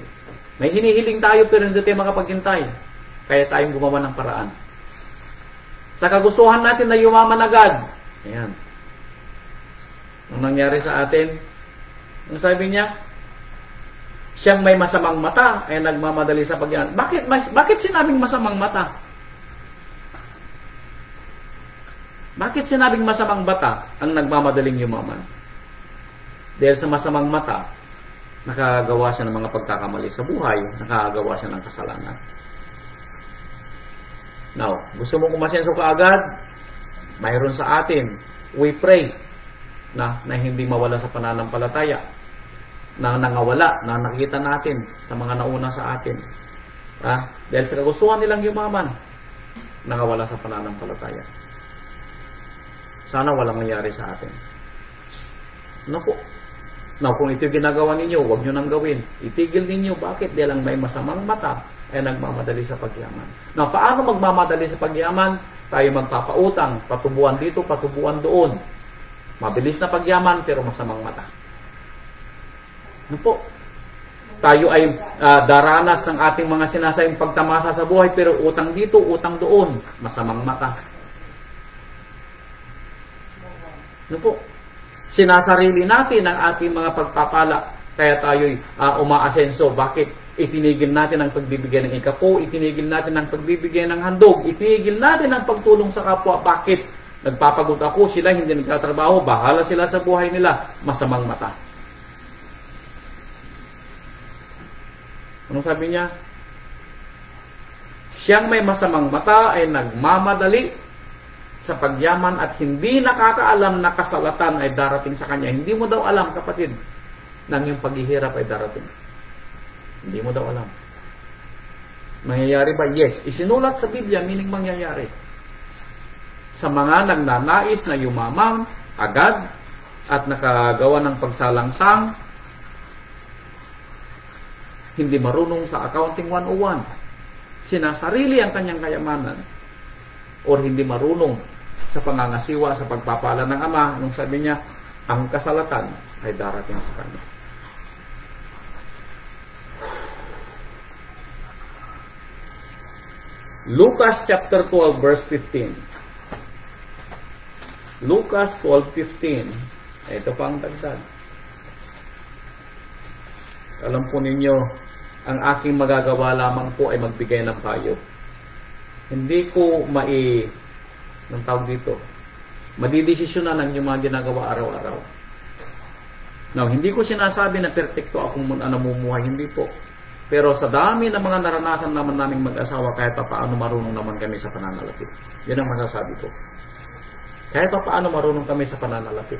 May hinihiling tayo pero hindi tayo makapaghintay. Kaya tayong gumawa ng paraan. Sa kagustuhan natin na yumaman agad. Ayan. Ang nangyari sa atin, ang sabi niya, siyang may masamang mata ay nagmamadali sa pagyaman. Bakit sinabing masamang mata? Bakit sinabing masamang mata ang nagmamadaling yumaman? Dahil sa masamang mata, nakagawa siya ng mga pagkakamali sa buhay, nakagawa siya ng kasalanan. Now, gusto mo kumasenso ka agad? Mayroon sa atin, we pray na hindi mawala sa pananampalataya, na nangawala, na nakita natin sa mga nauna sa atin. Dahil sa kagustuhan nilang yumaman. nangawala sa pananampalataya. Sana walang nangyari sa atin. Naku. Kung ito ginagawa ninyo, huwag nyo nang gawin. Itigil ninyo. Bakit? Dahil ang may masamang mata ay nagmamadali sa pagyaman. Paano magmamadali sa pagyaman? Tayo magpapautang, patubuan dito, patubuan doon. Mabilis na pagyaman, pero masamang mata. Ano po? Tayo ay daranas ng ating mga sinasayang pagtamasa sa buhay, pero utang dito, utang doon. Masamang mata. Ano po? Sinasarili natin ang ating mga pagpapala, kaya tayo'y umaasenso. Bakit? Itinigil natin ang pagbibigay ng ikapo, itinigil natin ang pagbibigay ng handog, itinigil natin ang pagtulong sa kapwa. Bakit? Nagpapagod ako, sila hindi nagtatrabaho, bahala sila sa buhay nila. Masamang mata. Anong sabi niya? Siyang may masamang mata ay nagmamadali sa pagyaman at hindi nakakaalam na kasalatan ay darating sa kanya. Hindi mo daw alam, kapatid, nang yung paghihirap ay darating. Hindi mo daw alam. Mangyayari ba? Yes. Isinulat sa Biblia, meaning mangyayari. Sa mga nagnanais na yumaman agad at nakagawa ng pagsalangsang, hindi marunong sa Accounting 101. Sinasarili ang kanyang kayamanan or hindi marunong sa pangangasiwa sa pagpapala ng Ama, nung sabi niya, ang kasalatan ay darating sa kanya. Lucas chapter 12 verse 15. Lucas 12:15. Ito pa ang dagdag. Alam po ninyo, ang aking magagawa lamang po ay magbigay ng payo. Hindi ko ng tawag dito, madidesisyonan ang yung mga ginagawa araw-araw. Now, hindi ko sinasabi na perfecto akong namumuhay, hindi po. Pero sa dami ng mga naranasan naman naming mag-asawa, kahit pa paano marunong naman kami sa pananalapit. Yan ang masasabi ko. Kahit pa paano marunong kami sa pananalapit.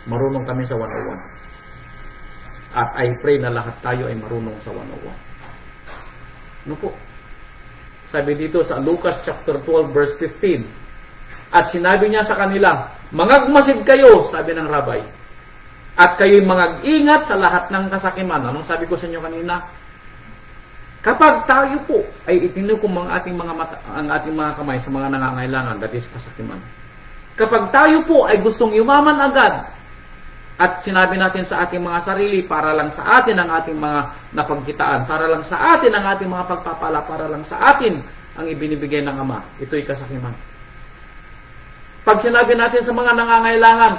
Marunong kami sa 101. At I pray na lahat tayo ay marunong sa 101. Ano po? Sabi dito sa Lucas chapter 12 verse 15. At sinabi niya sa kanila, mangagmasid kayo, sabi ng rabay. At kayo'y mangag-ingat sa lahat ng kasakiman. Anong sabi ko sa inyo kanina? Kapag tayo po ay itinukom ang ating mga kamay sa mga nangangailangan, that is kasakiman. Kapag tayo po ay gustong yumaman agad, at sinabi natin sa ating mga sarili, para lang sa atin ang ating mga napagkitaan, para lang sa atin ang ating mga pagpapala, para lang sa atin ang ibinibigay ng Ama, ito'y kasakiman. Pag sinabi natin sa mga nangangailangan,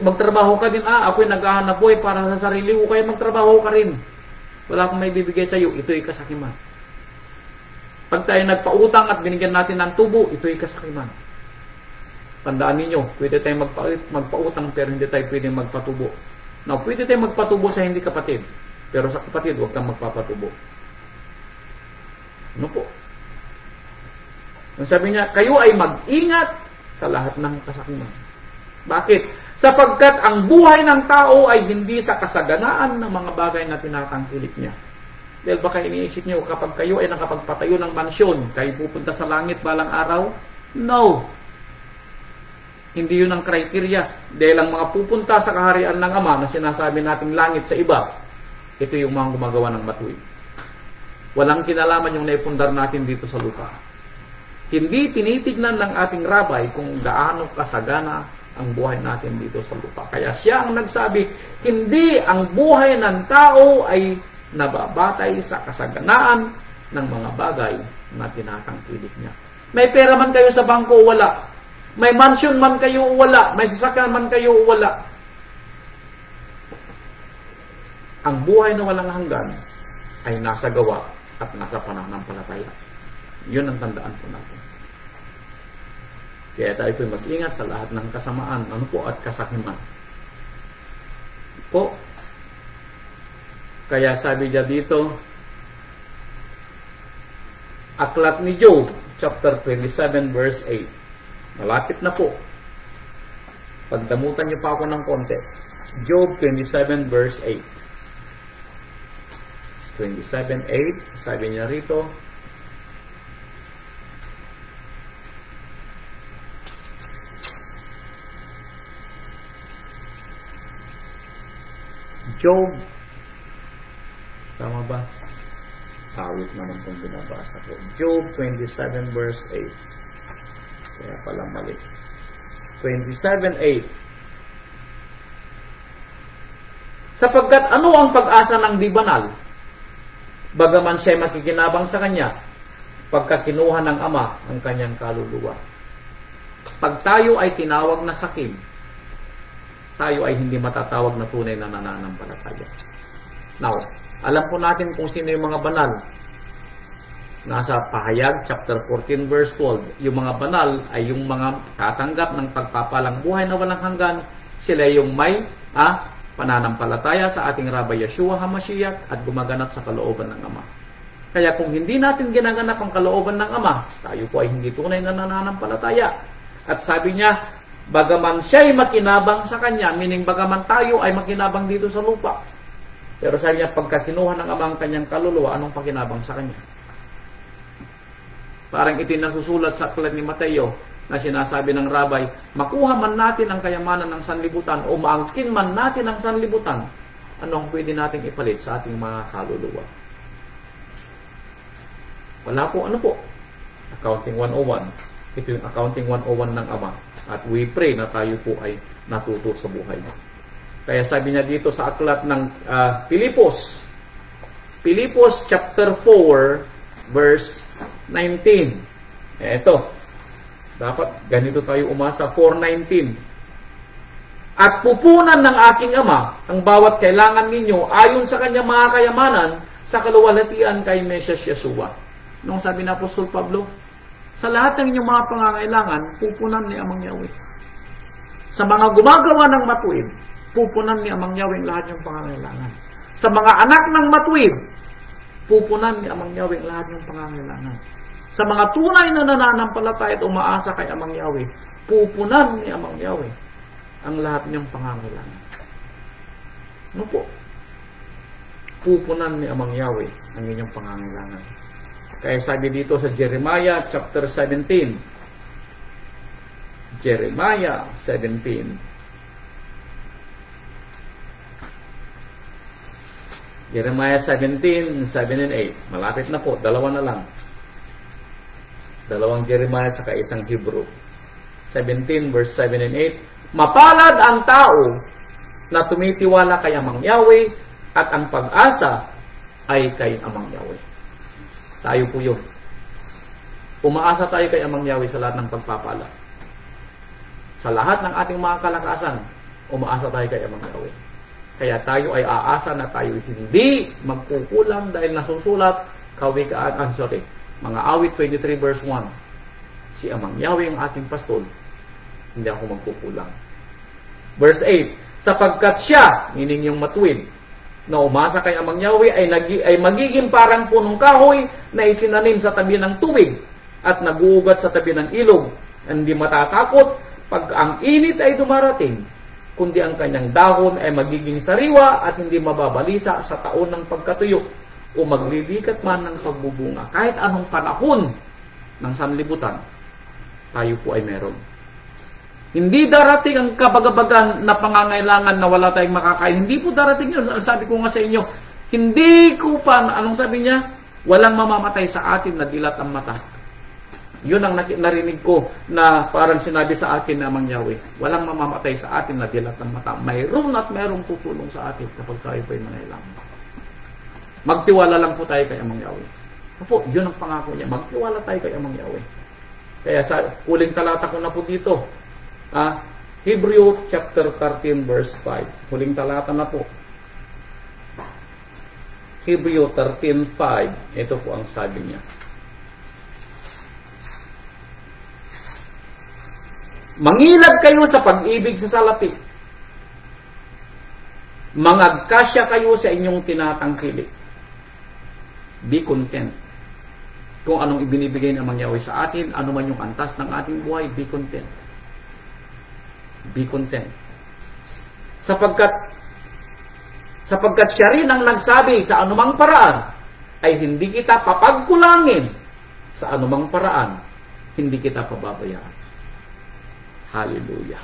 magtrabaho ka din, ako'y naghahanap buhay para sa sarili ko, kaya magtrabaho ka rin. Wala akong may bibigay sa iyo, ito'y kasakiman. Pag tayo nagpautang at binigyan natin ng tubo, ito'y kasakiman. Tandaan ninyo, pwede tayong magpautang pero hindi tayo pwede magpatubo. Now, pwede tayong magpatubo sa hindi kapatid, pero sa kapatid, huwag kang magpapatubo. Ano po? Ang sabi niya, kayo ay mag-ingat sa lahat ng kasakiman. Bakit? Sapagkat ang buhay ng tao ay hindi sa kasaganaan ng mga bagay na tinatangkilik niya. Dahil baka iniisip niyo, kapag kayo ay nakapagpatayo ng mansyon, kayo pupunta sa langit balang araw? No! Hindi yun ang kriteria. Dahil ang mga pupunta sa kaharian ng Ama na sinasabi nating langit sa iba, ito yung mga gumagawa ng matuwid. Walang kinalaman yung naipundar natin dito sa lupa. Hindi tinitignan ng ating rabay kung gaano kasagana ang buhay natin dito sa lupa. Kaya siya ang nagsabi, hindi ang buhay ng tao ay nababatay sa kasaganaan ng mga bagay na tinatangkilik niya. May pera man kayo sa bangko, wala. May mansion man kayo, wala. May sasakyan man kayo, wala. Ang buhay na walang hanggan ay nasa gawa at nasa pananampalataya. Yun ang tandaan po natin. Kaya tayo po mas ingat sa lahat ng kasamaan, at kasakiman. Po. Kaya sabi niya dito, Aklat ni Job, chapter 27, verse 8. Malapit na po. Pagdamutan niyo pa ako ng konti. Job 27, verse 8. 27:8, sabi niya rito, Job. Tama ba? Awit naman kung binabasa ko. Job 27 verse 8. Kaya pala mali. 27:8. Sapagkat ano ang pag-asa ng di banal? Bagaman siya'y makikinabang sa kanya, pagka kinuha ng Ama ang kanyang kaluluwa. Pag tayo ay tinawag na sakim, tayo ay hindi matatawag na tunay na nananampalataya. Now, alam po natin kung sino yung mga banal. Nasa Pahayag, chapter 14, verse 12. Yung mga banal ay yung mga tatanggap ng pagpapalang buhay na walang hanggan. Sila yung may pananampalataya sa ating Rabbi Yeshua HaMashiach at gumaganap sa kalooban ng Ama. Kaya kung hindi natin ginaganap ang kalooban ng Ama, tayo po ay hindi tunay na nananampalataya. At sabi niya, bagaman siya'y makinabang sa Kanya, meaning bagaman tayo ay makinabang dito sa lupa. Pero sabi niya, pagka kinuha ng Ama ang Kanyang kaluluwa, anong pakinabang sa Kanya? Parang ito nasusulat sa aklat ni Mateo na sinasabi ng Rabbi, makuha man natin ang kayamanan ng sanlibutan o maangkin man natin ang sanlibutan, anong pwede nating ipalit sa ating mga kaluluwa? Wala po, ano po? Accounting 101. Ito yung Accounting 101 ng Ama. At we pray na tayo po ay natuto sa buhay. Kaya sabi niya dito sa aklat ng Pilipos chapter 4 verse 19. Ito. Dapat ganito tayo umasa. 4:19. At pupunan ng aking Ama ang bawat kailangan ninyo ayon sa kanyang mga kayamanan sa kaluwalhatian kay Mesias Yeshua. Nung sabi na Apostol Pablo, sa lahat ng inyong mga pangangailangan, pupunan ni Amang Yahweh. Sa mga gumagawa ng matuwid, pupunan ni Amang Yahweh lahat ng pangangailangan. Sa mga anak ng matuwid, pupunan ni Amang Yahweh lahat ng pangangailangan. Sa mga tunay na nananampalataya at umaasa kay Amang Yahweh, pupunan ni Amang Yahweh ang lahat niyong pangangailangan. Ano po? Pupunan ni Amang Yahweh ang inyong pangangailangan. Kaya sabi dito sa Jeremiah chapter 17. Jeremiah 17. Jeremiah 17, 7 and 8. Malapit na po, dalawa na lang. Dalawang Jeremiah saka isang Hebrew. 17 verse 7 and 8. Mapalad ang tao na tumitiwala kay Amang Yahweh at ang pag-asa ay kay Amang Yahweh. Tayo po yun. Umaasa tayo kay Amang Yahweh sa lahat ng pagpapala. Sa lahat ng ating mga kalakasan, umaasa tayo kay Amang Yahweh. Kaya tayo ay aasa na tayo hindi magkukulang dahil nasusulat kawikaan, mga awit 23 verse 1. Si Amang Yahweh ang ating pastol, hindi ako magkukulang. Verse 8, sapagkat siya, meaning yung matuwid, na umasa kay Amang Yahweh ay magiging parang punong kahoy na itinanim sa tabi ng tubig at naguugat sa tabi ng ilog. Hindi matatakot pag ang init ay dumarating, kundi ang kanyang dahon ay magiging sariwa at hindi mababalisa sa taon ng pagkatuyo o maglilikat man ng pagbubunga. Kahit anong panahon ng sanlibutan, tayo po ay meron. Hindi darating ang kabagabagan na pangangailangan na wala tayong makakain. Hindi po darating yun. Sabi ko nga sa inyo, hindi ko pa, anong sabi niya? Walang mamamatay sa atin na dilat ang mata. Yun ang narinig ko na parang sinabi sa akin na Amang Yahweh. Walang mamamatay sa atin na dilat ang mata. Mayroon at mayroong tutulong sa atin kapag tayo po ay mangailangan. Magtiwala lang po tayo kay Amang Yahweh. Opo, yun ang pangako niya. Magtiwala tayo kay Amang Yahweh. Kaya sa huling talata ko na po dito, Hebrew chapter 13 verse 5. Huling talata na po. Hebrew 13:5. Ito po ang sabi niya. Mangilad kayo sa pag-ibig sa salapi. Mangagkasya kayo sa inyong tinatangkilik. Be content. Kung anong ibinibigay ng Amang Yahweh sa atin, ano man yung antas ng ating buhay, be content. Be content. Sapagkat siya rin ang nagsabi sa anumang paraan, ay hindi kita papagkulangin. Sa anumang paraan, hindi kita pababayaan. Hallelujah.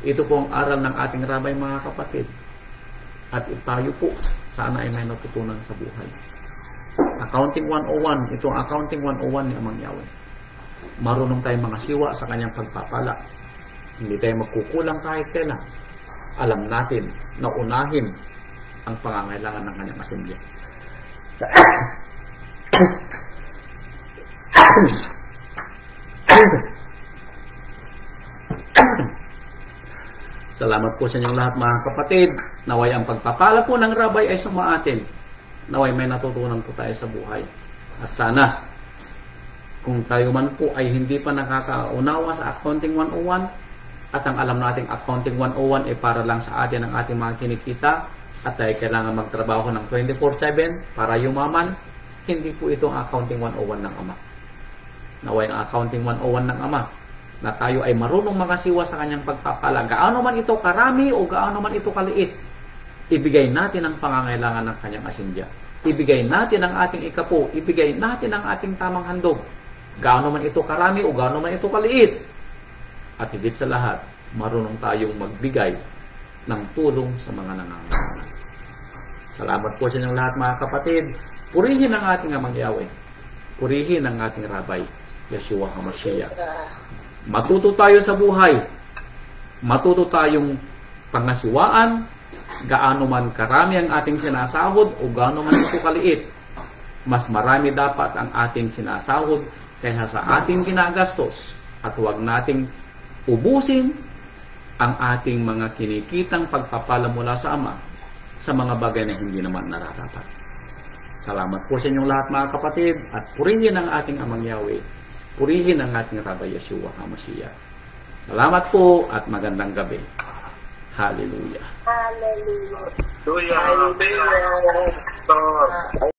Ito po ang aral ng ating Rabbi, mga kapatid. At tayo po, sana ay may natutunan sa buhay. Accounting 101, itong Accounting 101 ni Amang Yahweh. Marunong tayong mga siwa sa kanyang pagpapala. Hindi tayo magkukulang kahit kailan. Alam natin na unahin ang pangangailangan ng kanyang asimilya. Salamat po sa inyong lahat mga kapatid. Naway ang pagpapala po ng Rabay ay sumaatin. Naway may natutunan po tayo sa buhay. At sana, kung tayo man po ay hindi pa nakakaunawa sa Accounting 101, at ang alam nating Accounting 101 ay para lang sa atin ang ating mga kinikita, at tayo kailangan magtrabaho ng 24/7 para yumaman, hindi po itong Accounting 101 ng Ama. Naway ang Accounting 101 ng Ama, na tayo ay marunong makasiwa sa kanyang pagpapala. Gaano man ito karami o gaano man ito kaliit, ibigay natin ang pangangailangan ng kanyang asimilya. Ibigay natin ang ating ikapo, ibigay natin ang ating tamang handog. Gaano man ito karami o gaano man ito kaliit. At higit sa lahat, marunong tayong magbigay ng tulong sa mga nangangailangan. Salamat po sa inyong lahat mga kapatid. Purihin ang ating Amang Yahweh. Purihin ang ating Rabay, Yeshua HaMashiach. Matuto tayo sa buhay. Matuto tayong pangasiwaan, gaano man karami ang ating sinasahod o gaano man ito kaliit. Mas marami dapat ang ating sinasahod kaysa sa ating ginagastos. At huwag nating ubusin ang ating mga kinikitang pagpapala mula sa Ama sa mga bagay na hindi naman nararapat. Salamat po sa inyong lahat mga kapatid, at purihin ang ating Amang Yahweh. Purihin ang ating Rabay Yeshua HaMashiach. Salamat po at magandang gabi. Hallelujah. Hallelujah. Hallelujah.